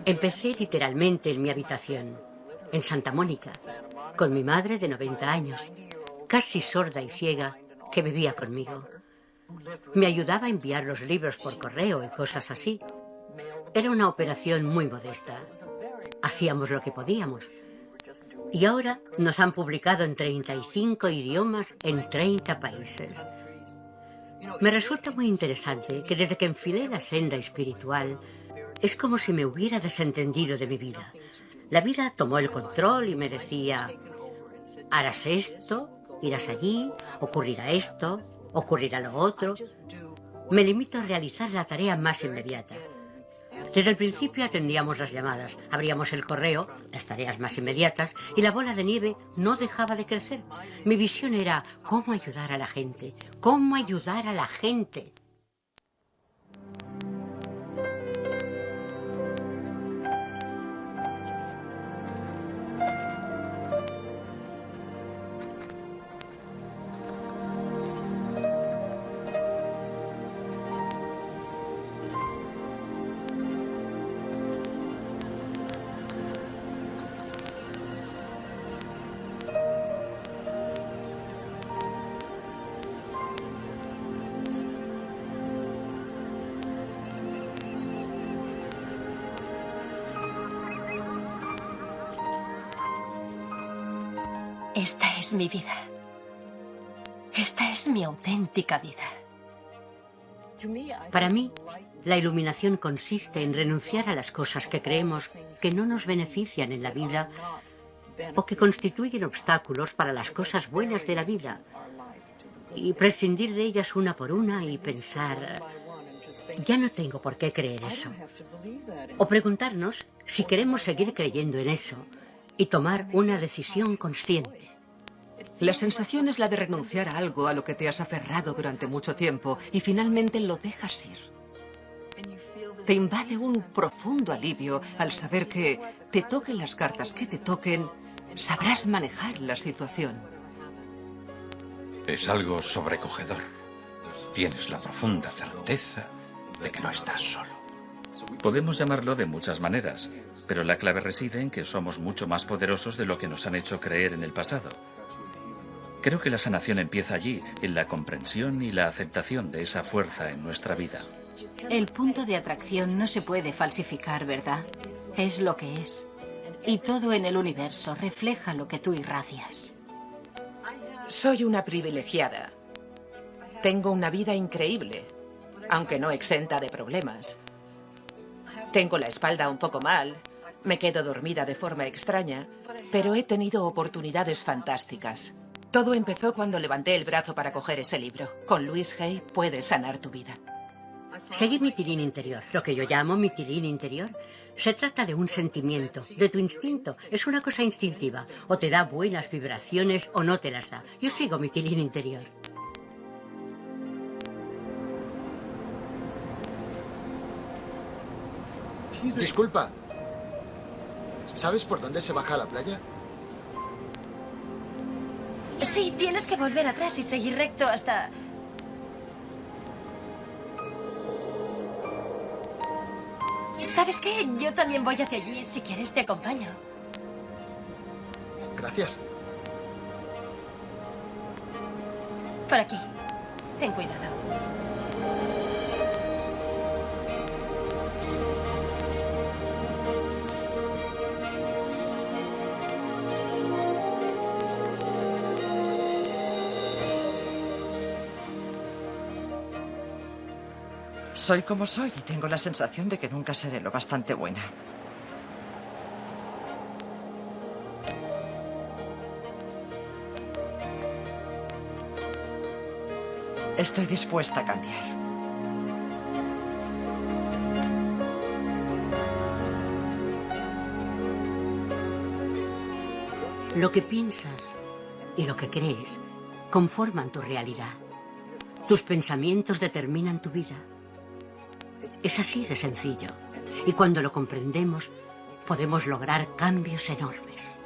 Empecé literalmente en mi habitación, en Santa Mónica, con mi madre de 90 años, casi sorda y ciega, que vivía conmigo. Me ayudaba a enviar los libros por correo y cosas así. Era una operación muy modesta. Hacíamos lo que podíamos. Y ahora nos han publicado en 35 idiomas en 30 países. Me resulta muy interesante que desde que enfilé la senda espiritual, es como si me hubiera desentendido de mi vida. La vida tomó el control y me decía, harás esto, irás allí, ocurrirá esto, ocurrirá lo otro. Me limito a realizar la tarea más inmediata. Desde el principio atendíamos las llamadas, abríamos el correo, las tareas más inmediatas, y la bola de nieve no dejaba de crecer. Mi visión era cómo ayudar a la gente, cómo ayudar a la gente. Esta es mi vida. Esta es mi auténtica vida. Para mí, la iluminación consiste en renunciar a las cosas que creemos que no nos benefician en la vida o que constituyen obstáculos para las cosas buenas de la vida y prescindir de ellas una por una y pensar, ya no tengo por qué creer eso. O preguntarnos si queremos seguir creyendo en eso y tomar una decisión consciente. La sensación es la de renunciar a algo a lo que te has aferrado durante mucho tiempo y finalmente lo dejas ir. Te invade un profundo alivio al saber que, te toquen las cartas que te toquen, sabrás manejar la situación. Es algo sobrecogedor. Tienes la profunda certeza de que no estás solo. Podemos llamarlo de muchas maneras, pero la clave reside en que somos mucho más poderosos de lo que nos han hecho creer en el pasado. Creo que la sanación empieza allí, en la comprensión y la aceptación de esa fuerza en nuestra vida. El punto de atracción no se puede falsificar, ¿verdad? Es lo que es. Y todo en el universo refleja lo que tú irradias. Soy una privilegiada. Tengo una vida increíble, aunque no exenta de problemas. Tengo la espalda un poco mal, me quedo dormida de forma extraña, pero he tenido oportunidades fantásticas. Todo empezó cuando levanté el brazo para coger ese libro. Con Louise Hay puedes sanar tu vida. Seguir mi tilín interior, lo que yo llamo mi tilín interior, se trata de un sentimiento, de tu instinto. Es una cosa instintiva. O te da buenas vibraciones o no te las da. Yo sigo mi tilín interior. Disculpa. ¿Sabes por dónde se baja a la playa? Sí, tienes que volver atrás y seguir recto hasta... ¿Sabes qué? Yo también voy hacia allí. Si quieres, te acompaño. Gracias. Por aquí. Ten cuidado. Soy como soy y tengo la sensación de que nunca seré lo bastante buena. Estoy dispuesta a cambiar. Lo que piensas y lo que crees conforman tu realidad. Tus pensamientos determinan tu vida. Es así de sencillo. Y cuando lo comprendemos, podemos lograr cambios enormes.